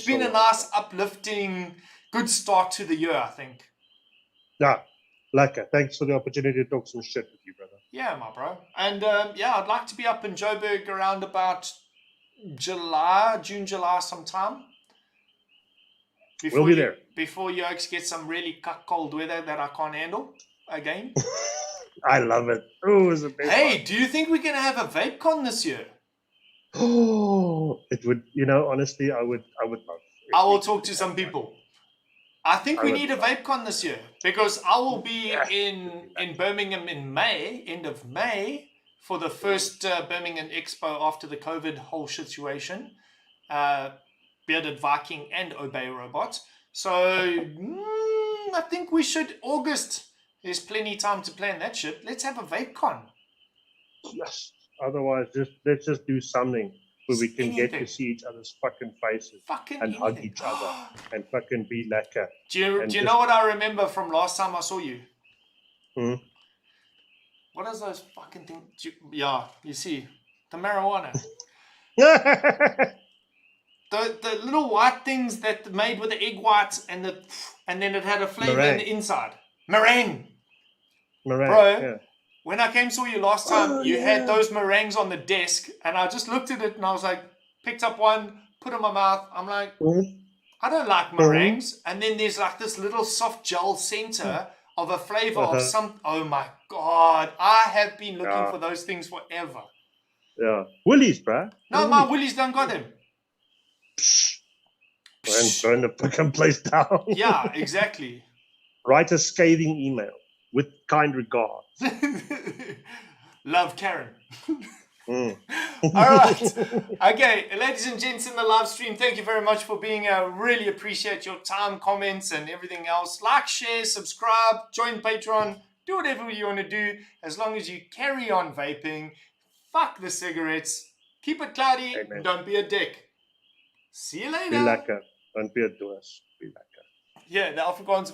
been a nice, uplifting, good start to the year, I think. Yeah, Laka, thanks for the opportunity to talk some shit with you, brother. Yeah, my bro. And I'd like to be up in Joburg around about June, July sometime. We'll be there. Before Yokes get some really cold weather that I can't handle again. I love it. Oh, it's a big Hey, do you think we're going to have a VapeCon this year? Oh, it would, honestly, I would love it. I will talk to some people. I think we need a VapeCon this year because I will be in Birmingham in May, end of May, for the first Birmingham Expo after the COVID whole situation. Bearded Viking and Obey Robot. So I think we should August. There's plenty time to plan that shit. Let's have a VapeCon. Yes. Otherwise, let's just do something where we can get to see each other's fucking faces and hug each other and fucking be lekker. Do you know what I remember from last time I saw you? What is those fucking things? You see, the marijuana. The little white things that made with the egg whites and then it had a flavor in the inside. Meringue. Bro, when I came saw you last time, you had yeah. those meringues on the desk, and I just looked at it and I was like, picked up one, put it in my mouth. I'm like, I don't like meringues. And then there's like this little soft gel center of a flavor of some. Oh my God. I have been looking for those things forever. Yeah. Woolies, bruh. No, my Woolies don't got them. I'm trying to put some place down. Yeah, exactly. Write a scathing email with kind regards. Love, Karen. All right. Okay, ladies and gents in the live stream, thank you very much for being here. Really appreciate your time, comments, and everything else. Like, share, subscribe, join Patreon, do whatever you want to do, as long as you carry on vaping. Fuck the cigarettes. Keep it cloudy. Amen. Don't be a dick. See you later. Be lekker. Don't be a doos. Be lekker. Yeah, the Afrikaans